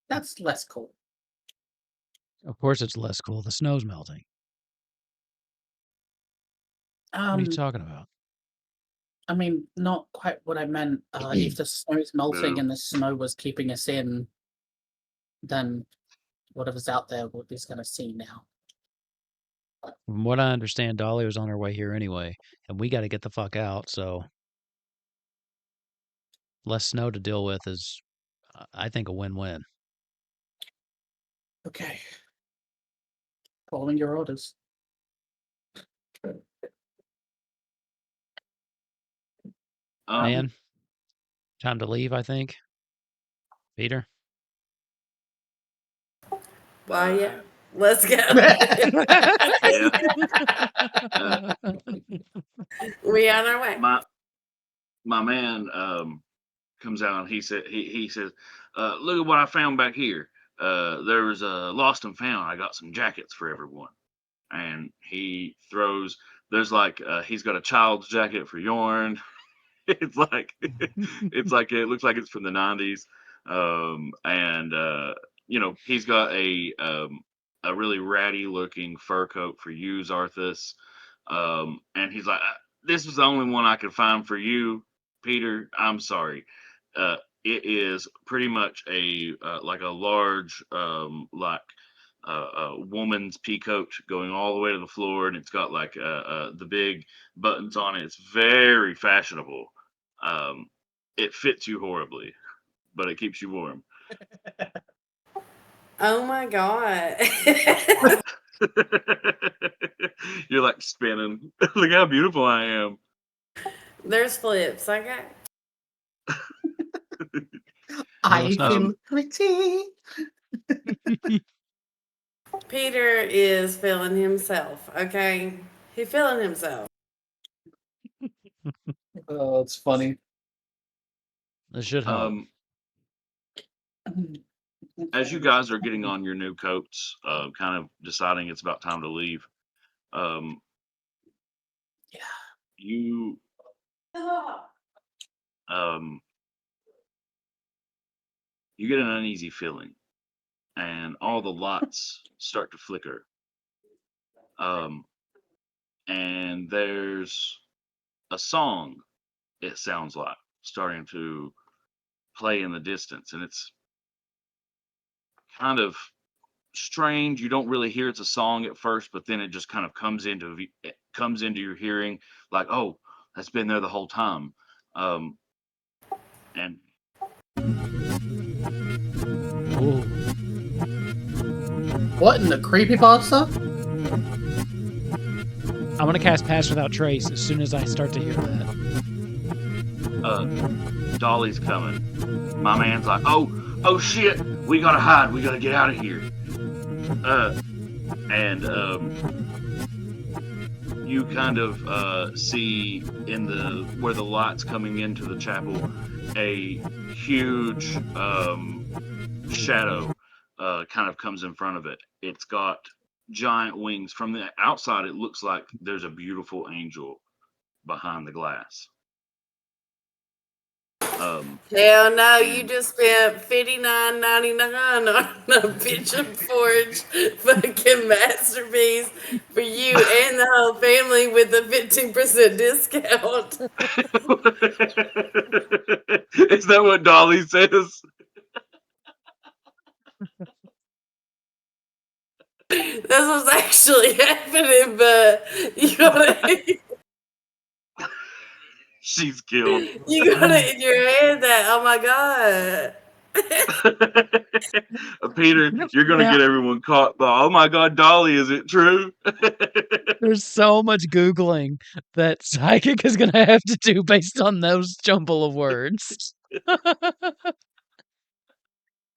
That's less cool. Of course, it's less cool. The snow's melting. What are you talking about? I mean, not quite what I meant. If the snow's melting and the snow was keeping us in, then whatever's out there, what he's going to see now. From what I understand, Dolly was on her way here anyway, and we got to get the fuck out, so less snow to deal with is, I think, a win-win. Okay. Following your orders. Man, time to leave, I think. Peter? Well, yeah. Let's go. We on our way. My man comes out and he says, look at what I found back here. There was a lost and found. I got some jackets for everyone. And he throws, there's like, he's got a child's jacket for Yorn. It's like it looks like it's from the 90s. You know, he's got a really ratty looking fur coat for you, Zarthus. And he's like, this was the only one I could find for you, Peter. I'm sorry. It is pretty much a like a large woman's pea coat going all the way to the floor, and it's got like the big buttons on it. It's very fashionable. It fits you horribly, but it keeps you warm. Oh my god. You're like spinning. Look how beautiful I am. There's flips, okay? I feel pretty. Peter is feeling himself, okay? He's feeling himself. Oh, it's funny. This should help. As you guys are getting on your new coats, kind of deciding it's about time to leave, you you get an uneasy feeling, and all the lights start to flicker. And there's a song, it sounds like, starting to play in the distance, and it's kind of strange. You don't really hear it's a song at first, but then it just kind of comes into your hearing, like, oh, that's been there the whole time. And Ooh. What in the creepypasta? I'm gonna cast Pass Without Trace as soon as I start to hear that. Dolly's coming. My man's like, oh shit, we gotta hide, we gotta get out of here. And you kind of see where the light's coming into the chapel, a huge shadow kind of comes in front of it. It's got giant wings. From the outside, it looks like there's a beautiful angel behind the glass. Hell no, you just spent $59.99 on a Pigeon Forge fucking masterpiece for you and the whole family with a 15% discount. Is that what Dolly says? That's what's actually happening, but you gotta. She's killed. You got it in your head that, oh my god. Peter, you're going to get everyone caught by, oh my god, Dolly, is it true? There's so much Googling that Psychic is going to have to do based on those jumble of words.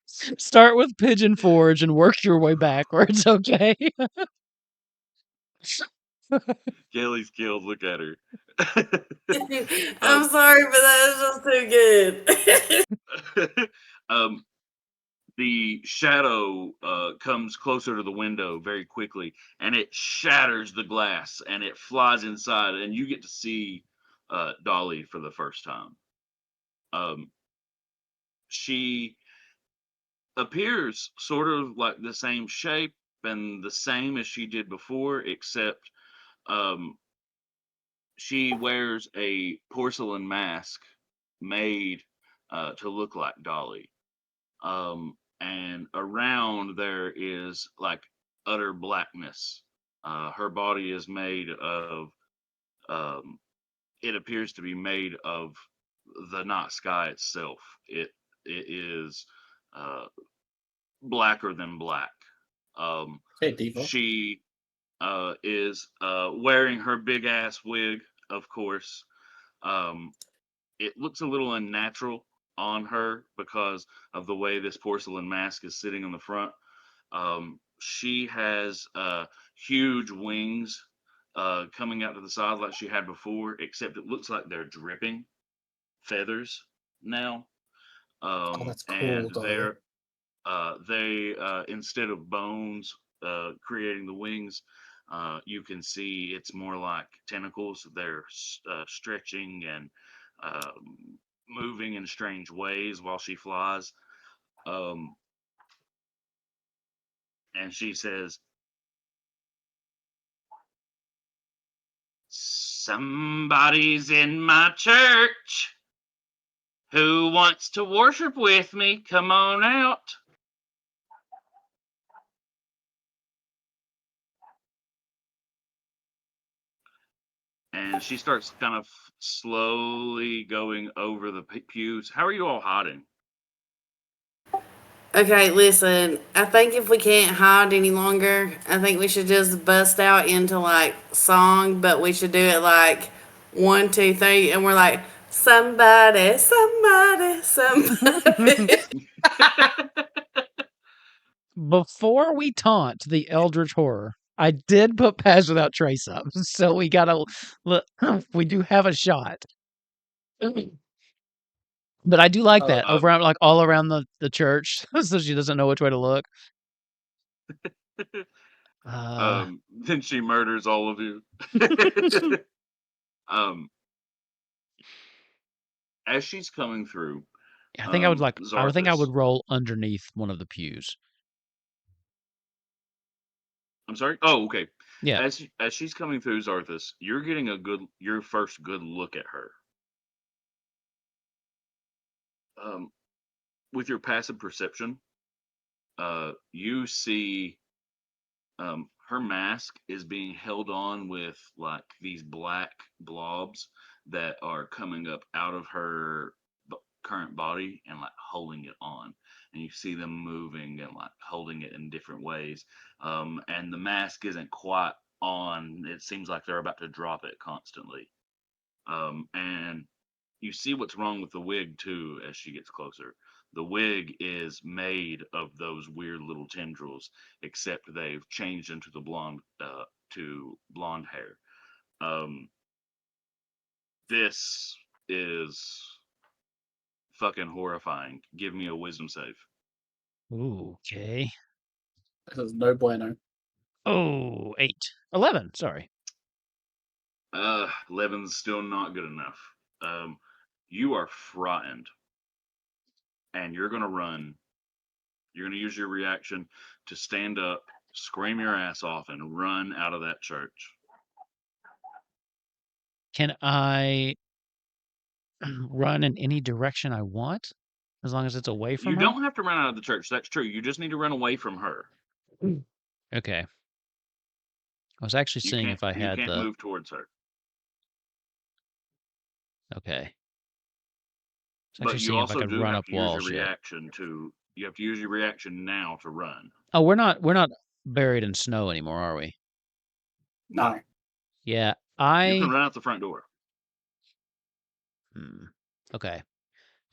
Start with Pigeon Forge and work your way backwards, okay? Kelley's killed. Look at her. I'm sorry, but that was just too good. The shadow comes closer to the window very quickly, and it shatters the glass, and it flies inside, and you get to see Dolly for the first time. She appears sort of like the same shape and the same as she did before, except she wears a porcelain mask made to look like Dolly. And around there is like utter blackness. Her body is made of, it appears to be made of the night sky itself. It is blacker than black. She is wearing her big ass wig, of course. It looks a little unnatural on her because of the way this porcelain mask is sitting on the front. She has huge wings coming out to the side like she had before, except it looks like they're dripping feathers now. That's cool. And they instead of bones creating the wings, you can see it's more like tentacles. They're stretching and moving in strange ways while she flies. And she says, "Somebody's in my church who wants to worship with me. Come on out." And she starts kind of slowly going over the pews. How are you all hiding? Okay, listen, I think if we can't hide any longer, I think we should just bust out into like song, but we should do it like 1, 2, 3, and we're like, somebody, somebody, somebody. Before we taunt the Eldritch Horror, I did put Pass Without Trace up, so we gotta look. We do have a shot. But I do like Oh, that over like all around the church, so she doesn't know which way to look. Then she murders all of you. As she's coming through, I think I would like. I think I Zarthus. would roll underneath one of the pews. I'm sorry. Oh, okay. Yeah. As she's coming through, Zarthus, you're getting your first good look at her. With your passive perception, you see her mask is being held on with like these black blobs that are coming up out of her current body and like holding it on, and you see them moving and like holding it in different ways, and the mask isn't quite on. It seems like they're about to drop it constantly, and you see what's wrong with the wig too as she gets closer. The wig is made of those weird little tendrils, except they've changed into the blonde to blonde hair. This is fucking horrifying. Give me a wisdom save. Ooh, okay. This is no bueno. Oh, 8. 11, sorry. 11's still not good enough. You are frightened, and you're gonna run. You're gonna use your reaction to stand up, scream your ass off, and run out of that church. Can I run in any direction I want, as long as it's away from You her? don't have to run out of the church. That's true. You just need to run away from her. Okay. I was actually seeing if I had You can't move towards her. Okay. But you also do run have up to use walls your yet. reaction to. You have to use your reaction now to run. Oh, we're not buried in snow anymore, are we? No. Yeah, You can run out the front door. Okay.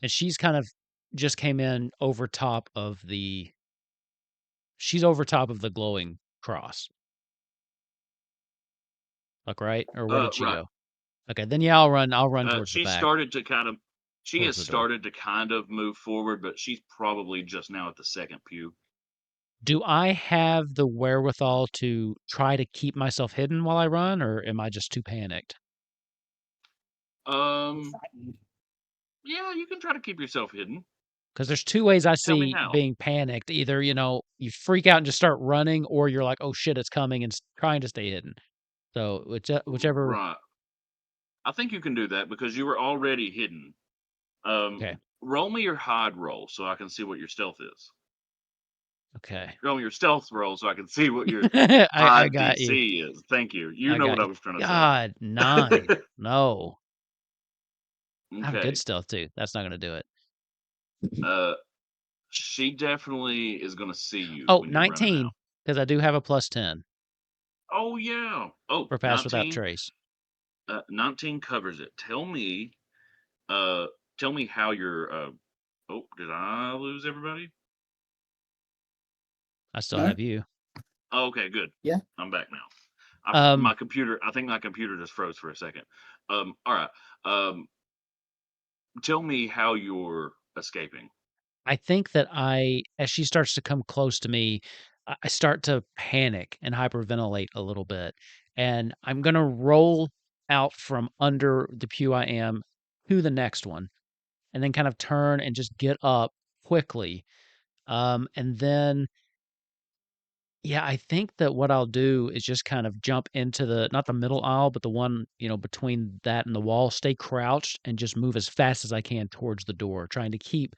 And she's kind of just came in over top of the. She's over top of the glowing cross. Like, right? Or where did she Right. go? Okay, then yeah, I'll run towards the back. She has started to kind of move forward, but she's probably just now at the second pew. Do I have the wherewithal to try to keep myself hidden while I run, or am I just too panicked? Yeah, you can try to keep yourself hidden. Because there's two ways I see being panicked. Either, you freak out and just start running, or you're like, oh shit, it's coming, and trying to stay hidden. So whichever. Right. I think you can do that because you were already hidden. Okay. Roll me your hide roll so I can see what your stealth is. Okay. Roll me your stealth roll so I can see what your I hide got DC is. Thank you. You know what I was trying to say. God, 9. No. Okay. I have good stealth too. That's not going to do it. She definitely is going to see you. Oh, 19, because I do have a +10. Oh, yeah. Oh, for Pass Without Trace. 19 covers it. Tell me how you're. Oh, did I lose everybody? I still have you. Oh, okay, good. Yeah, I'm back now. My computer. I think my computer just froze for a second. All right. Tell me how you're escaping. I think that as she starts to come close to me, I start to panic and hyperventilate a little bit, and I'm gonna roll out from under the pew I am to the next one, and then kind of turn and just get up quickly, and then. Yeah, I think that what I'll do is just kind of jump into not the middle aisle, but the one, between that and the wall, stay crouched and just move as fast as I can towards the door, trying to keep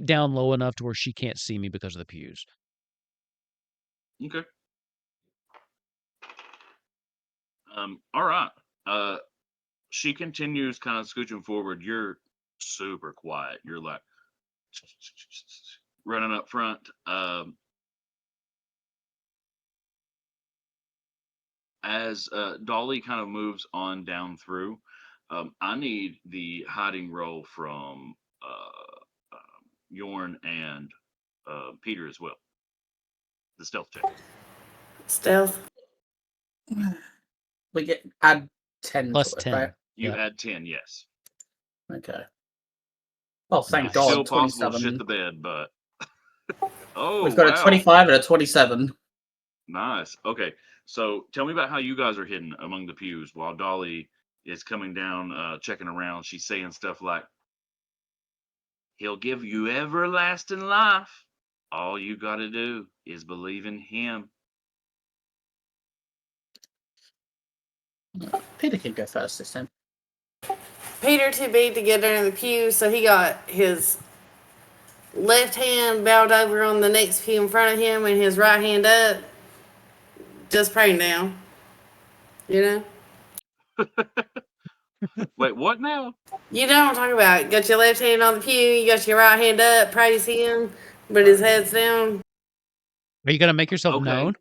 down low enough to where she can't see me because of the pews. Okay. All right. She continues kind of scooching forward. You're super quiet. You're like running up front. As Dolly kind of moves on down through, I need the hiding roll from Yorn and Peter as well. The stealth check. Stealth. We add 10 plus to it, 10. right? You add 10, yes. Okay. Oh, thank Nice. God. Still possible to 27. shit the bed, but oh, We've got wow. a 25 and a 27. Nice. Okay, so tell me about how you guys are hidden among the pews while Dolly is coming down, checking around. She's saying stuff like, "He'll give you everlasting life. All you got to do is believe in him." Peter can go first this time. Peter too big to get under the pew, so he got his left hand bowed over on the next pew in front of him and his right hand up, just praying down. You know? Wait, what now? You know what I'm talking about. Got your left hand on the pew, you got your right hand up, praise him, but his head's down. Are you gonna make yourself Okay. known?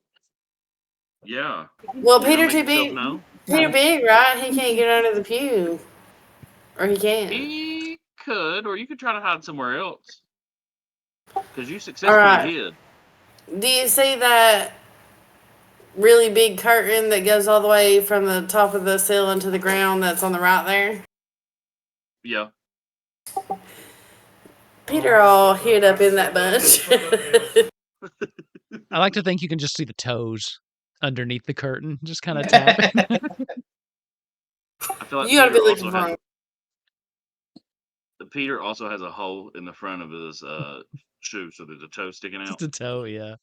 Yeah. Well, You're gonna Peter make too yourself big. known? Peter big, right? He can't get under the pew. Or he can. He could, or you could try to hide somewhere else. Because you All successfully right. hid. Do you see that really big curtain that goes all the way from the top of the ceiling to the ground that's on the right there? Yeah. Peter all hid up in that bunch. I like to think you can just see the toes underneath the curtain, just kind of tapping. I feel like You gotta be Peter looking also for has him. Peter also has a hole in the front of his shoe, so there's a toe sticking out. Just a toe, yeah.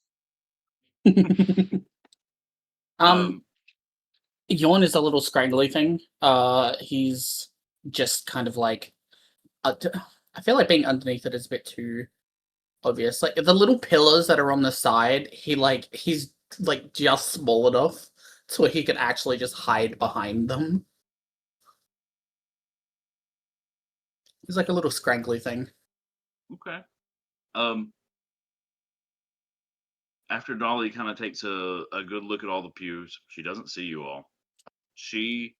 Yawn is a little scraggly thing. He's just kind of like, I feel like being underneath it is a bit too obvious. Like the little pillars that are on the side, he's like just small enough so he can actually just hide behind them. He's like a little scraggly thing. Okay. After Dolly kind of takes a good look at all the pews, she doesn't see you all. She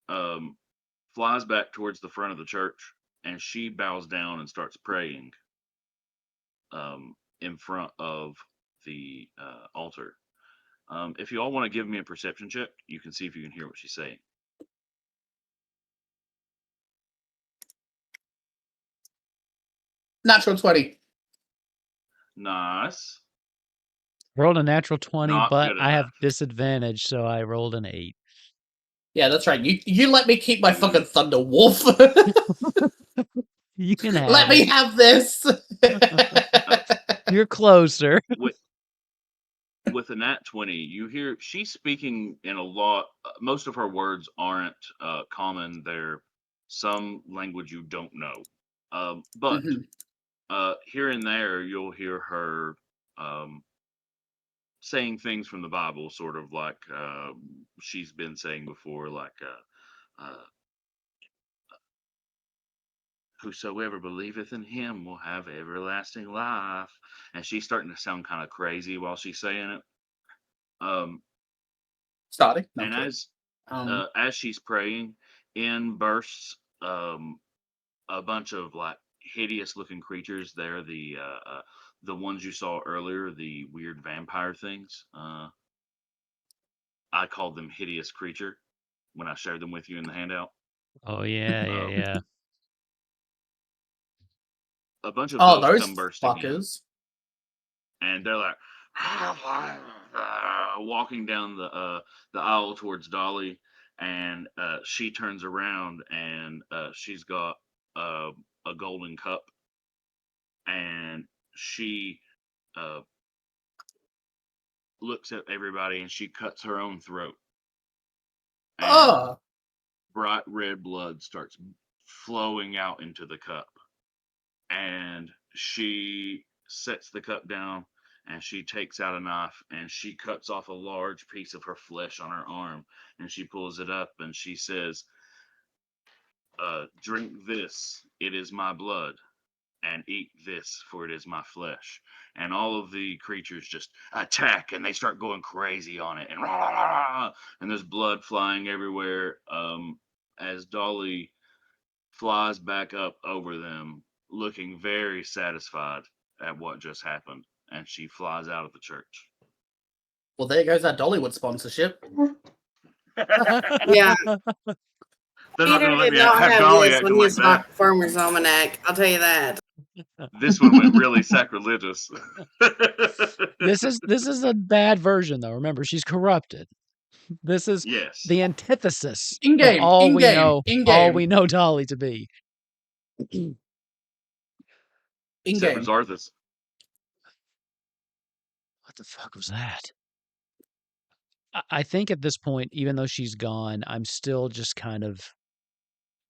flies back towards the front of the church and she bows down and starts praying in front of the altar. If you all want to give me a perception check, you can see if you can hear what she's saying. Natural 20. Nice. Rolled a natural 20, Not but good I have enough. disadvantage, so I rolled an 8. Yeah, that's right. You let me keep my fucking Thunder Wolf. You can have Let me it. have this. You're closer. With a nat 20, you hear she's speaking in a lot. Most of her words aren't common. They're some language you don't know. But here and there, you'll hear her saying things from the Bible, sort of like she's been saying before, like whosoever believeth in him will have everlasting life. And she's starting to sound kind of crazy while she's saying it. Starting. No, And as she's praying, in bursts a bunch of like hideous looking creatures. They're the ones you saw earlier, the weird vampire things. I called them hideous creature when I shared them with you in the handout. Oh, yeah. A bunch of oh, those those come bursting in, fuckers. and they're like walking down the aisle towards Dolly, and she turns around and she's got a golden cup, and she looks at everybody and she cuts her own throat. And bright red blood starts flowing out into the cup. And she sets the cup down and she takes out a knife and she cuts off a large piece of her flesh on her arm and she pulls it up and she says, drink this, it is my blood, and eat this, for it is my flesh. And all of the creatures just attack and they start going crazy on it, and rah, rah, rah, and there's blood flying everywhere. As Dolly flies back up over them, looking very satisfied at what just happened, and she flies out of the church. Well, there goes our Dollywood sponsorship. Yeah. not Peter going to let did me not have have Dolly this when acting he like was that. Farmer's Almanac. I'll tell you that. This one went really sacrilegious. This is a bad version, though. Remember, she's corrupted. This is the antithesis of all we know Dolly to be. In-game. What the fuck was that? I think at this point, even though she's gone, I'm still just kind of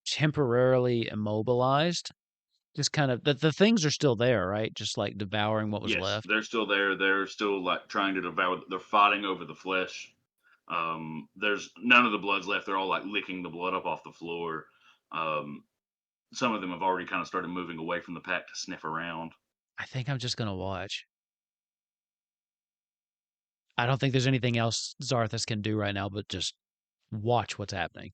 temporarily immobilized. Just kind of the things are still there, right? Just like devouring what was left. They're still there. They're still like trying to devour. They're fighting over the flesh. There's none of the blood's left. They're all like licking the blood up off the floor. Some of them have already kind of started moving away from the pack to sniff around. I think I'm just gonna watch. I don't think there's anything else Zarthus can do right now, but just watch what's happening.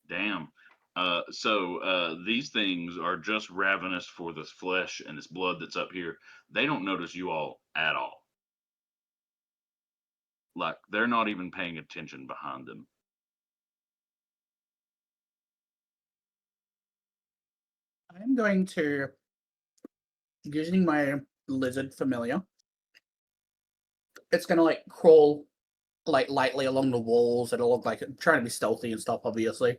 Damn. So these things are just ravenous for this flesh and this blood that's up here. They don't notice you all at all. Like, they're not even paying attention behind them. I'm going to, using my lizard familiar, it's going to like crawl like lightly along the walls. It'll look like it's trying to be stealthy and stuff, obviously.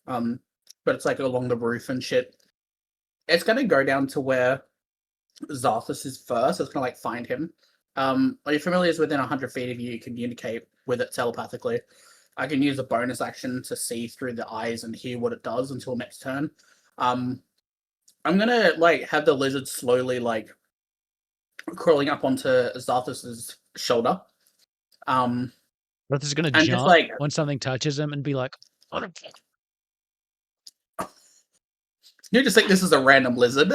But it's like along the roof and shit. It's going to go down to where Zarthus is first. It's going to like find him. Are you familiar is within 100 feet of you, you communicate with it telepathically. I can use a bonus action to see through the eyes and hear what it does until next turn. I'm gonna like have the lizard slowly like crawling up onto Zarthus's shoulder. Zarthus is gonna jump just, like, when something touches him and be like, you just think this is a random lizard.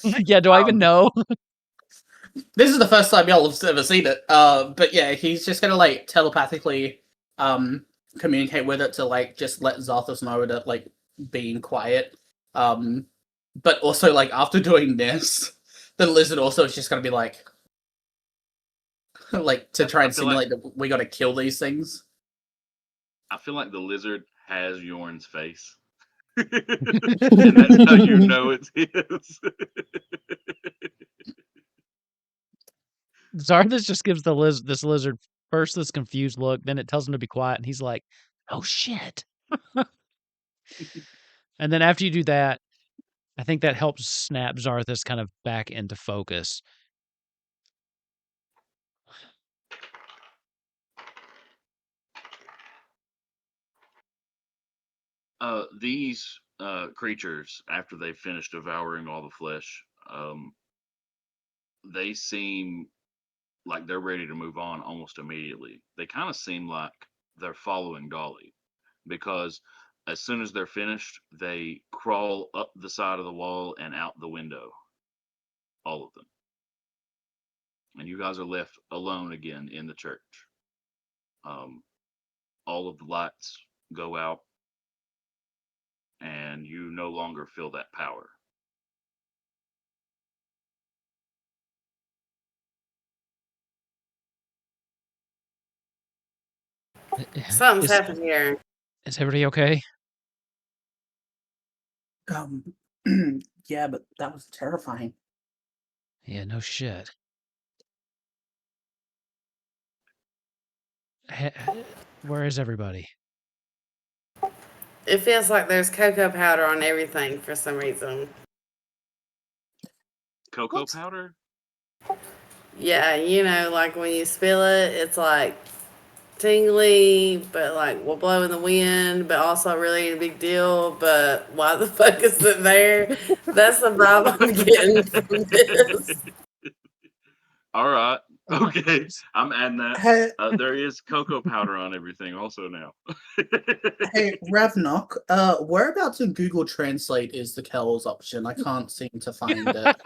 Yeah, do I even know? This is the first time y'all have ever seen it. But yeah, he's just gonna like telepathically communicate with it to like just let Zarthus know that like being quiet. But also like after doing this, the lizard also is just gonna be like to try and simulate that we gotta kill these things. I feel like the lizard has Yorn's face. And that's how you know it's his. Zarthus just gives this lizard first this confused look, then it tells him to be quiet, and he's like, "Oh shit!" And then after you do that, I think that helps snap Zarthus kind of back into focus. These creatures, after they finish devouring all the flesh, they seem like they're ready to move on almost immediately. They kind of seem like they're following Dolly, because as soon as they're finished, they crawl up the side of the wall and out the window. All of them. And you guys are left alone again in the church. All of the lights go out, and you no longer feel that power. Something's happened here. Is everybody okay? Yeah, but that was terrifying. Yeah, no shit. Where is everybody? It feels like there's cocoa powder on everything for some reason. Cocoa powder? Yeah, you know, like when you spill it, it's like tingly, but like will blow in the wind, but also really a big deal. But why the fuck is it there? That's the vibe I'm getting from this. All right. Okay. I'm adding that. There is cocoa powder on everything also now. Hey, Ravnok, whereabouts in Google Translate is the Kells option? I can't seem to find it.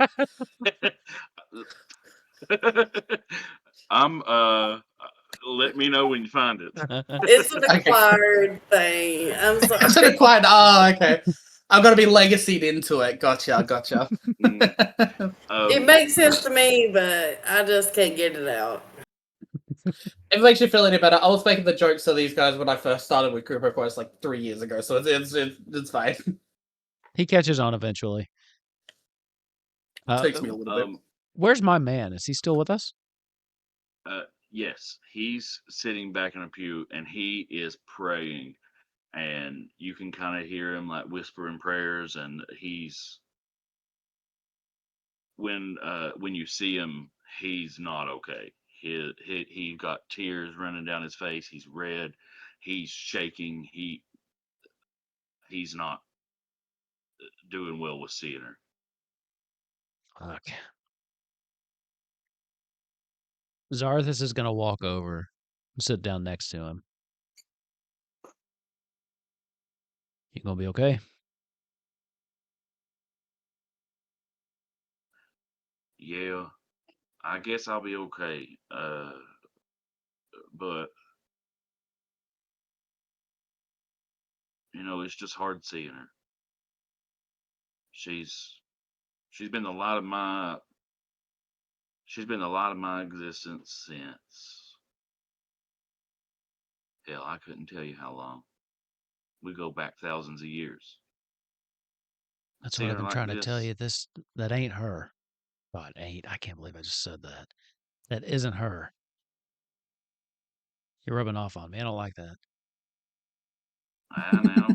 Let me know when you find it. It's an acquired thing. I'm sorry. It's an acquired. Oh, okay. I'm gonna be legacied into it. Gotcha. It makes sense to me, but I just can't get it out. If it makes you feel any better, I was making the jokes to these guys when I first started with Group Request like 3 years ago, so it's fine. He catches on eventually. Takes me a little bit. Where's my man? Is he still with us? Yes, he's sitting back in a pew and he is praying, and you can kind of hear him like whispering prayers, and he's when you see him, he's not okay. He got tears running down his face. He's red. He's shaking. He's not doing well with seeing her. Fuck. Zarthus is gonna walk over and sit down next to him. You gonna be okay? Yeah, I guess I'll be okay. But it's just hard seeing her. She's been the light of my existence since, hell, I couldn't tell you how long. We go back thousands of years. That's what I've been trying to tell you. That ain't her. God, ain't. I can't believe I just said that. That isn't her. You're rubbing off on me. I don't like that. I know.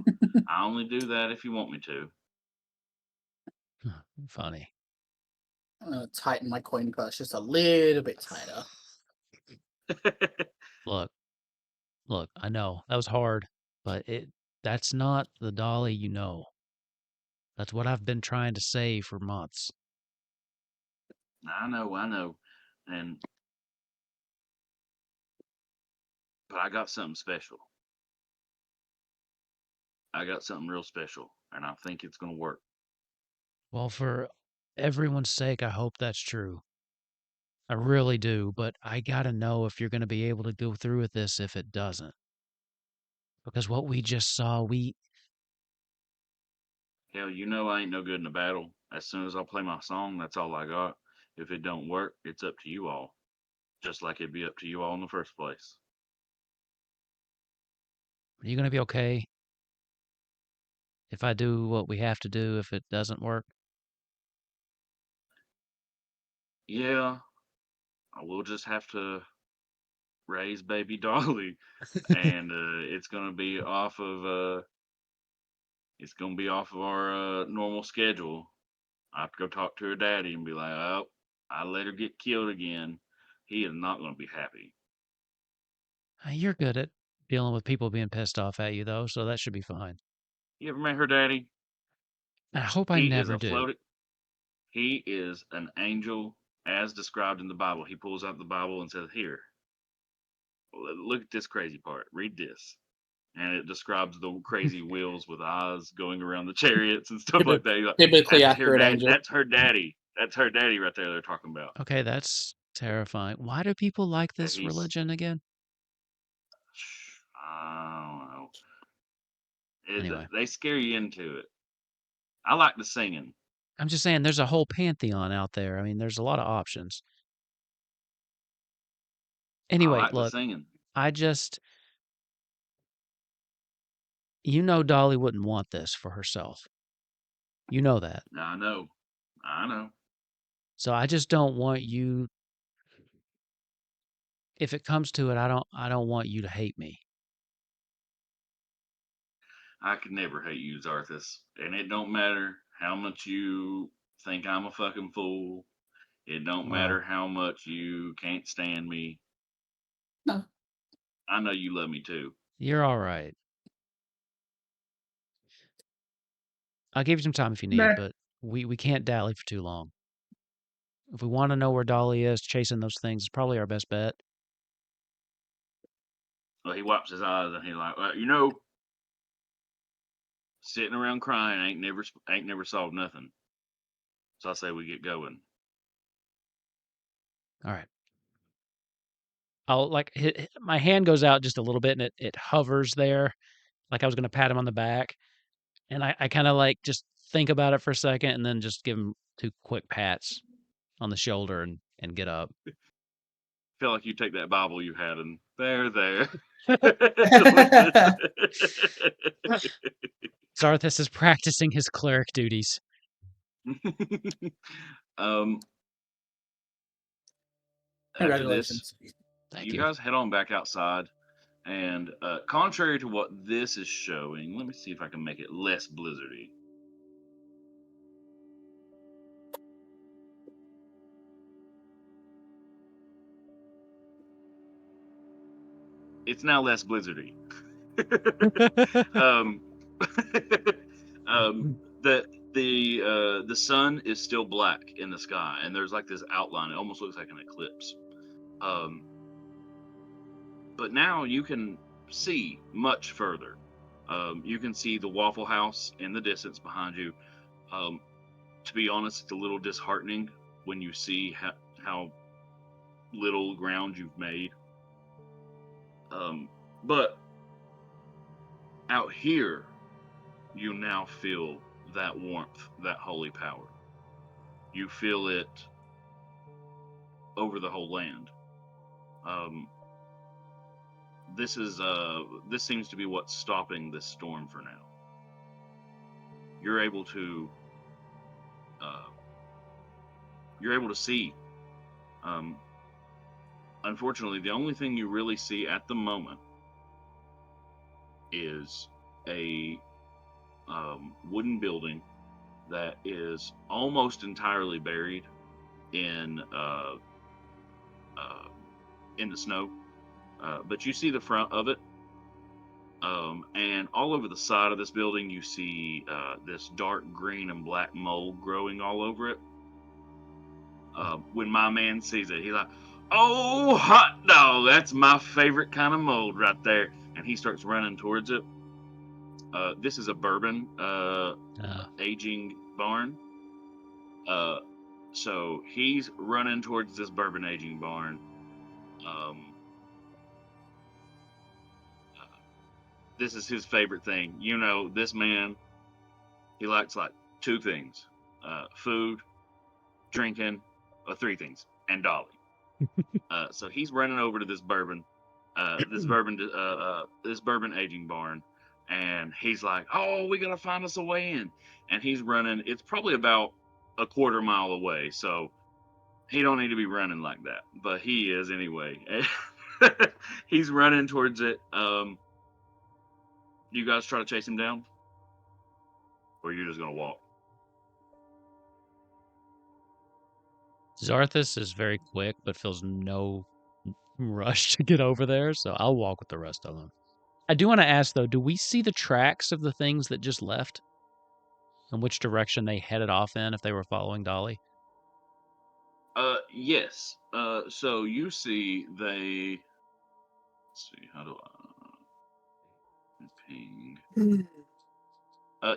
I only do that if you want me to. Funny. I'm gonna tighten my coin purse just a little bit tighter. Look, I know that was hard, but that's not the Dolly you know. That's what I've been trying to say for months. I know. But I got something special. I got something real special, and I think it's going to work. Well, for everyone's sake, I hope that's true. I really do, but I gotta know if you're going to be able to go through with this if it doesn't. Because what we just saw, Hell, I ain't no good in a battle. As soon as I play my song, that's all I got. If it don't work, it's up to you all. Just like it'd be up to you all in the first place. Are you going to be okay if I do what we have to do if it doesn't work? Yeah, I will just have to raise baby Dolly, and it's gonna be off of our normal schedule. I have to go talk to her daddy and be like, "Oh, I let her get killed again." He is not gonna be happy. You're good at dealing with people being pissed off at you, though, so that should be fine. You ever met her daddy? I hope I never do. He is an angel as described in the Bible. He pulls out the Bible and says, "Here, look at this crazy part. Read this." And it describes the crazy wheels with eyes going around the chariots and stuff like that. Like, biblically accurate angel. That's her daddy. That's her daddy right there they're talking about. Okay, that's terrifying. Why do people like this religion again? I don't know. Anyway. They scare you into it. I like the singing. I'm just saying there's a whole pantheon out there. I mean, there's a lot of options. Anyway, I like look, the singing. Dolly wouldn't want this for herself. You know that. I know. So I just don't want you. If it comes to it, I don't want you to hate me. I could never hate you, Zarthus. And it don't matter how much you think I'm a fucking fool. It don't matter how much you can't stand me. No. I know you love me too. You're all right. I'll give you some time if you need, but we can't dally for too long. If we want to know where Dolly is, chasing those things is probably our best bet. Well, he wipes his eyes and he's like, sitting around crying ain't never solved nothing. So I say we get going. All right. I'll my hand goes out just a little bit and it hovers there, like I was gonna pat him on the back, and I kind of just think about it for a second and then just give him 2 quick pats on the shoulder and get up. feel like you take that Bible you had and there. Zarthus is practicing his cleric duties. Congratulations. Thank you. You guys head on back outside, and contrary to what this is showing, let me see if I can make it less blizzardy. It's now less blizzardy. The sun is still black in the sky, and there's like this outline. It almost looks like an eclipse. But now you can see much further. You can see the Waffle House in the distance behind you. To be honest, it's a little disheartening when you see how little ground you've made. But out here, you now feel that warmth, that holy power. You feel it over the whole land. This seems to be what's stopping this storm for now. You're able to see. Unfortunately, the only thing you really see at the moment is a wooden building that is almost entirely buried in the snow. But you see the front of it, and all over the side of this building, you see this dark green and black mold growing all over it. When my man sees it, he's like, "Oh, hot dog! That's my favorite kind of mold right there!" And he starts running towards it. This is a bourbon aging barn. So he's running towards this bourbon aging barn. This is his favorite thing. You know, this man, he likes like two things: food, drinking, three things, and Dolly. So he's running over to this bourbon aging barn, and he's like, "Oh, we gotta find us a way in." And he's running. It's probably about a quarter mile away, so he don't need to be running like that, but he is anyway. He's running towards it. You guys try to chase him down, or you're just gonna walk? Zarthus is very quick, but feels no rush to get over there, so I'll walk with the rest of them. I do want to ask, though, do we see the tracks of the things that just left? And which direction they headed off in if they were following Dolly? Yes. So you see they... Let's see, how do I... Ping.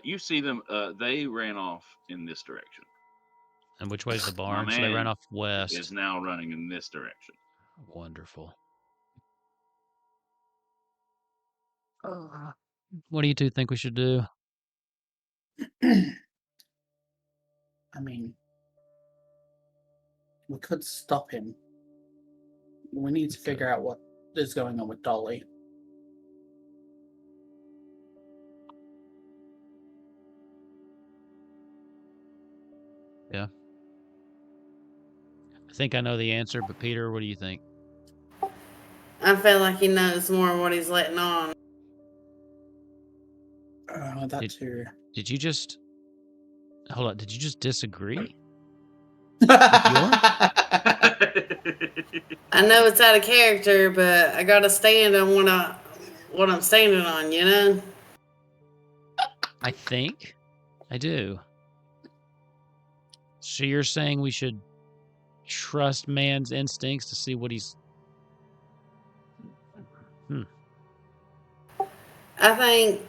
You see them, they ran off in this direction. And which way is the barn? So they ran off west. Is now running in this direction. Wonderful. What do you two think we should do? I mean, we could stop him. We need to figure out what is going on with Dolly. Yeah. I think I know the answer, but Peter, what do you think? I feel like he knows more of what he's letting on. Did you just... Hold on, did you just disagree? I know it's out of character, but I gotta stand on what I'm standing on, you know? I think I do. So you're saying we should trust man's instincts to see what he's... I think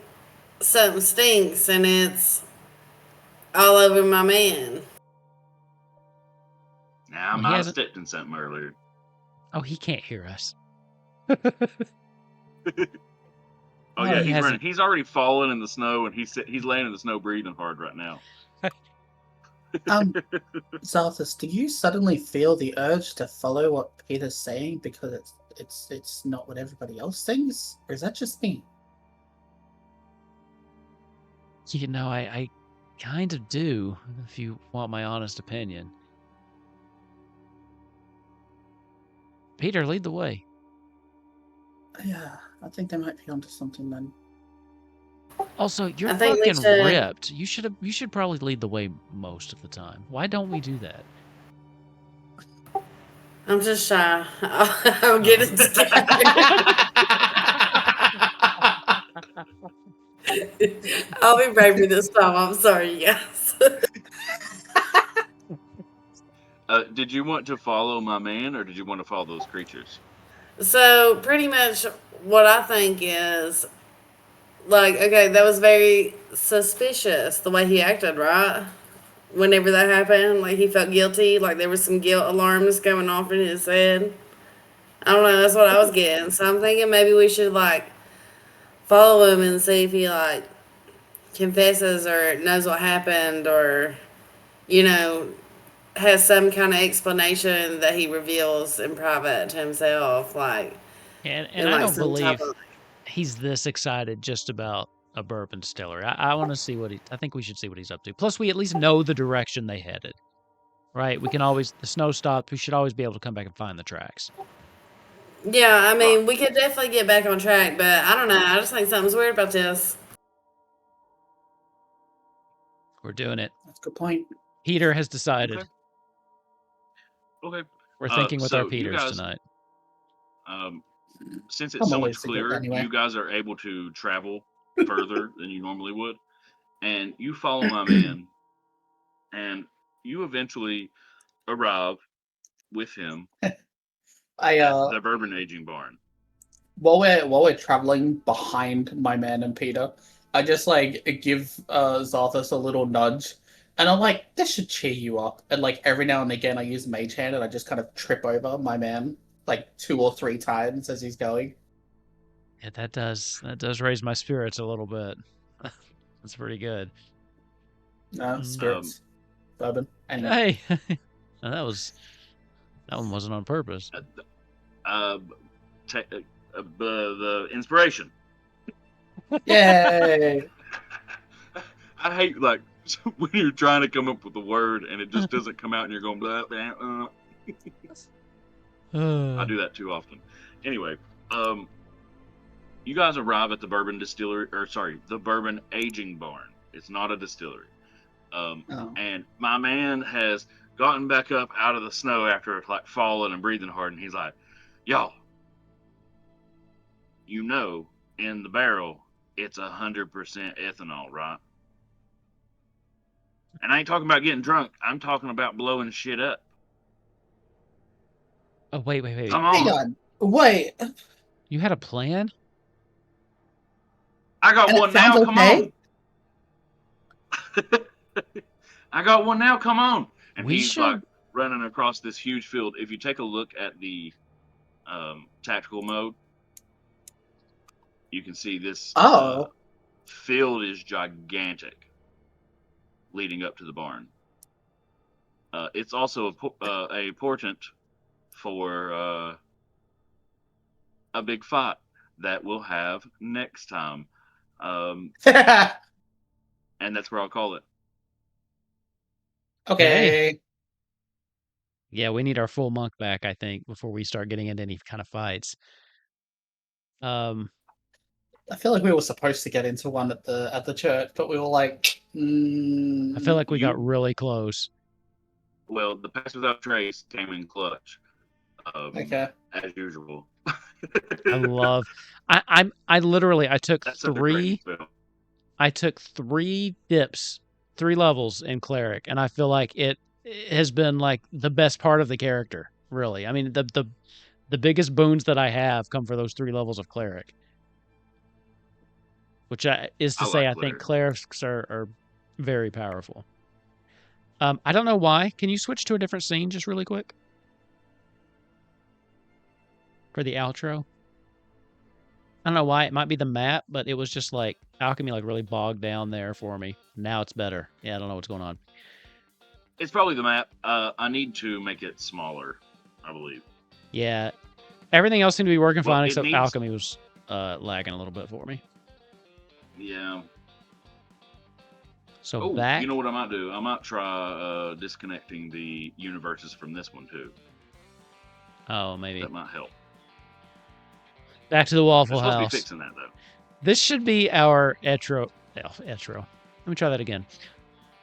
something stinks, and it's all over my man. Now, I might have stepped in something earlier. Oh, he can't hear us. Oh, yeah, he's running. He's already fallen in the snow, and he's laying in the snow breathing hard right now. Zarthus, do you suddenly feel the urge to follow what Peter's saying because it's not what everybody else thinks, or is that just me? You know, I kind of do, if you want my honest opinion. Peter, lead the way. Yeah, I think they might be onto something then. Also, you're I think we fucking should- ripped. You should probably lead the way most of the time. Why don't we do that? I'm just shy. I'll get it I'll be braver this time. I'm sorry, you guys. Did you want to follow my man, or did you want to follow those creatures? So pretty much what I think is, like, okay, that was very suspicious the way he acted, right? Whenever that happened, like he felt guilty, like there was some guilt alarms going off in his head. I don't know, that's what I was getting. So I'm thinking maybe we should like follow him and see if he like confesses or knows what happened, or you know, has some kind of explanation that he reveals in private to himself, like. And in, I like, don't some type believe of- he's this excited just about a bourbon distillery. I want to see I think we should see what he's up to. Plus, we at least know the direction they headed, right? We can always, the snow stopped. We should always be able to come back and find the tracks. Yeah, I mean, we could definitely get back on track, but I don't know. I just think something's weird about this. We're doing it. That's a good point. Peter has decided. Okay. We're thinking with our so you Peters guys, tonight. Since it's I'm so much always a good clearer, anyway. you guys are able to travel further than you normally would, and you follow my man, and you eventually arrive with him at the bourbon aging barn. While we're traveling behind my man and Peter, I just like give Zarthus a little nudge, and I'm like, this should cheer you up. And like every now and again, I use Mage Hand and I just kind of trip over my man like 2 or 3 times as he's going. Yeah, that does raise my spirits a little bit. That's pretty good. No, spirits, bourbon, anyway. Hey, that one wasn't on purpose. The inspiration. Yay! I hate like when you're trying to come up with a word and it just doesn't come out and you're going blah blah. I do that too often. Anyway, you guys arrive at the bourbon distillery, or sorry, the bourbon aging barn. It's not a distillery. And my man has gotten back up out of the snow after like falling and breathing hard, and he's like, "Y'all, you know, in the barrel, it's 100% ethanol, right? And I ain't talking about getting drunk. I'm talking about blowing shit up. Oh, wait. Come on. Hang on. Wait. You had a plan? I got And it one now. sounds Come okay? on. I got one now. Come on. And We he's should- like running across this huge field. If you take a look at the tactical mode, you can see this field is gigantic leading up to the barn. It's also a portent for a big fight that we'll have next time. And that's where I'll call it. Okay. Yeah, we need our full monk back, I think, before we start getting into any kind of fights. I feel like we were supposed to get into one at the church, but we were like, I feel like we got really close. Well, the Pass Without Trace came in clutch. Okay. As usual. I literally took That's such a great film. I took 3 dips, 3 levels in cleric, and I feel like it has been like the best part of the character, really. I mean, the biggest boons that I have come for those 3 levels of cleric. Which is to say, I think clerics are very powerful. I don't know why. Can you switch to a different scene just really quick? For the outro? I don't know why. It might be the map, but it was just like alchemy like really bogged down there for me. Now it's better. Yeah, I don't know what's going on. It's probably the map. I need to make it smaller, I believe. Yeah. Everything else seemed to be working Well, fine it except needs- alchemy was lagging a little bit for me. Yeah. So Oh, back. you know what I might do? I might try disconnecting the universes from this one too. Oh, maybe. That might help. Back to the Waffle They're supposed to House. be fixing that though. This should be our outro. Outro. Let me try that again.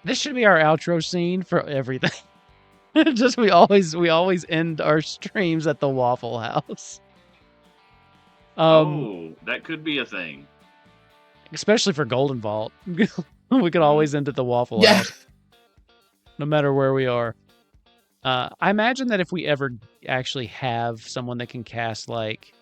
This should be our outro scene for everything. Just we always end our streams at the Waffle House. That could be a thing. Especially for Golden Vault. We could always end at the Waffle House. No matter where we are. I imagine that if we ever actually have someone that can cast like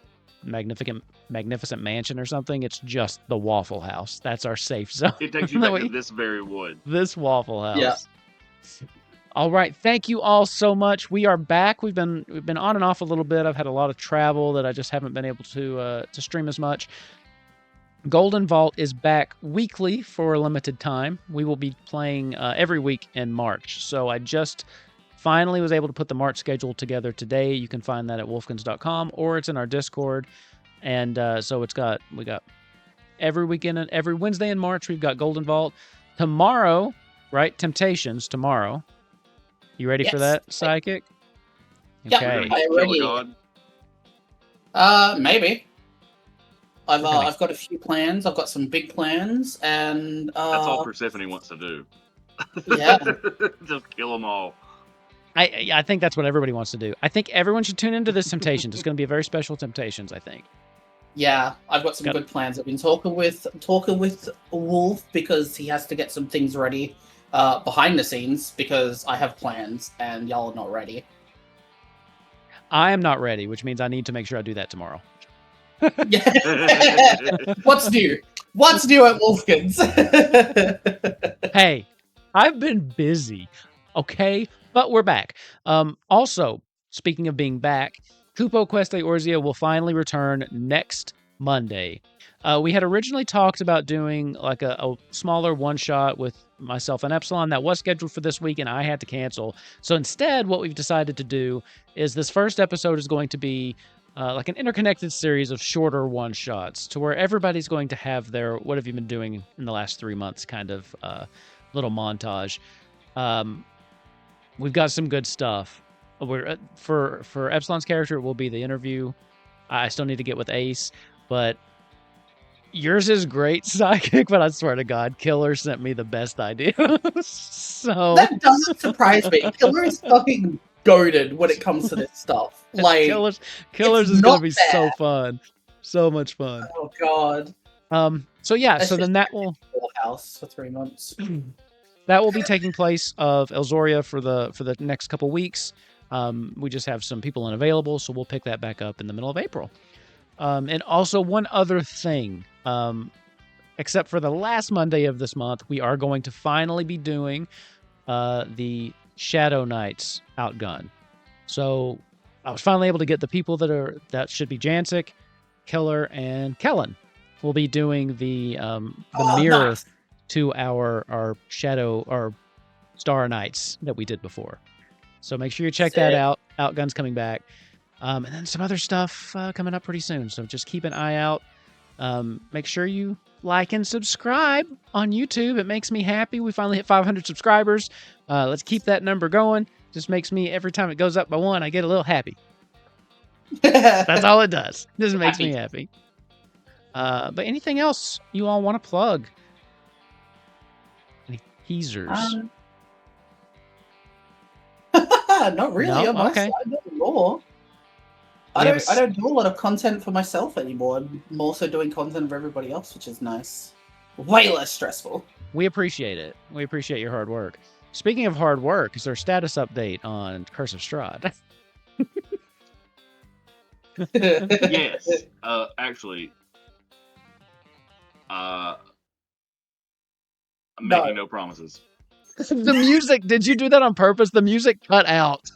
Magnificent Mansion or something, it's just the Waffle House. That's our safe zone. It takes you back to this very wood. This Waffle House. Yeah. All right, thank you all so much. We are back. We've been on and off a little bit. I've had a lot of travel that I just haven't been able to stream as much. Golden Vault is back weekly for a limited time. We will be playing every week in March. So I just finally was able to put the March schedule together today. You can find that at wolfkins.com or it's in our Discord. And so we got every weekend and every Wednesday in March we've got Golden Vault. Tomorrow, right? Temptations tomorrow. You ready for that, Psychic? Yeah, Okay. I'm ready. Maybe. I've got a few plans. I've got some big plans, and that's all Persephone wants to do. Yeah. Just kill them all. I think that's what everybody wants to do. I think everyone should tune into this Temptations. It's going to be a very special Temptations, I think. Yeah, I've got some good plans. I've been talking with Wolf because he has to get some things ready behind the scenes because I have plans and y'all are not ready. I am not ready, which means I need to make sure I do that tomorrow. What's new? What's new at Wolfkins? Hey, I've been busy, okay? But we're back. Also, speaking of being back, Kupo Queste Orzia will finally return next Monday. We had originally talked about doing like a smaller one-shot with myself and Epsilon that was scheduled for this week, and I had to cancel. So instead, what we've decided to do is this first episode is going to be like an interconnected series of shorter one-shots to where everybody's going to have their what have you been doing in the last 3 months kind of little montage. We've got some good stuff. We're for Epsilon's character, it will be the interview. I still need to get with Ace, but yours is great, Psychic, but I swear to God, Killer sent me the best idea. So that doesn't surprise me. Killer is fucking goated when it comes to this stuff. Like Killers is gonna be so fun. So much fun. Oh God. So yeah, That's so then that will house for 3 months. That will be taking place of Elzoria for the next couple weeks. We just have some people unavailable, so we'll pick that back up in the middle of April. And also one other thing, except for the last Monday of this month, we are going to finally be doing the Shadow Knights outgun. So I was finally able to get the people that should be Jannsik, Killer, and Kellen. We'll be doing the mirror nice. to our Shadow, our Star Knights that we did before. So make sure you check that out. Outgun's coming back. And then some other stuff coming up pretty soon. So just keep an eye out. Make sure you like and subscribe on YouTube. It makes me happy. We finally hit 500 subscribers. Let's keep that number going. Just makes me, every time it goes up by one, I get a little happy. That's all it does. Just makes me happy. But anything else you all want to plug? Any teasers? Not really. No? On my Okay. side anymore. I don't do a lot of content for myself anymore. I'm more so doing content for everybody else, which is nice. Way less stressful. We appreciate it. We appreciate your hard work. Speaking of hard work, is there a status update on Curse of Strahd? Yes. Actually, I'm making no promises. The music, did you do that on purpose? The music cut out.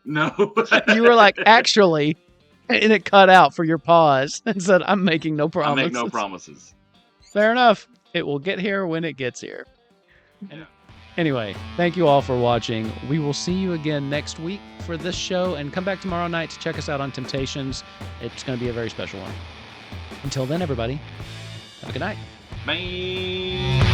No. You were like, actually, and it cut out for your pause and said, I'm making no promises. I make no promises. Fair enough. It will get here when it gets here. Yeah. Anyway, thank you all for watching. We will see you again next week for this show, and come back tomorrow night to check us out on Temptations. It's going to be a very special one. Until then, everybody, have a good night. Bye.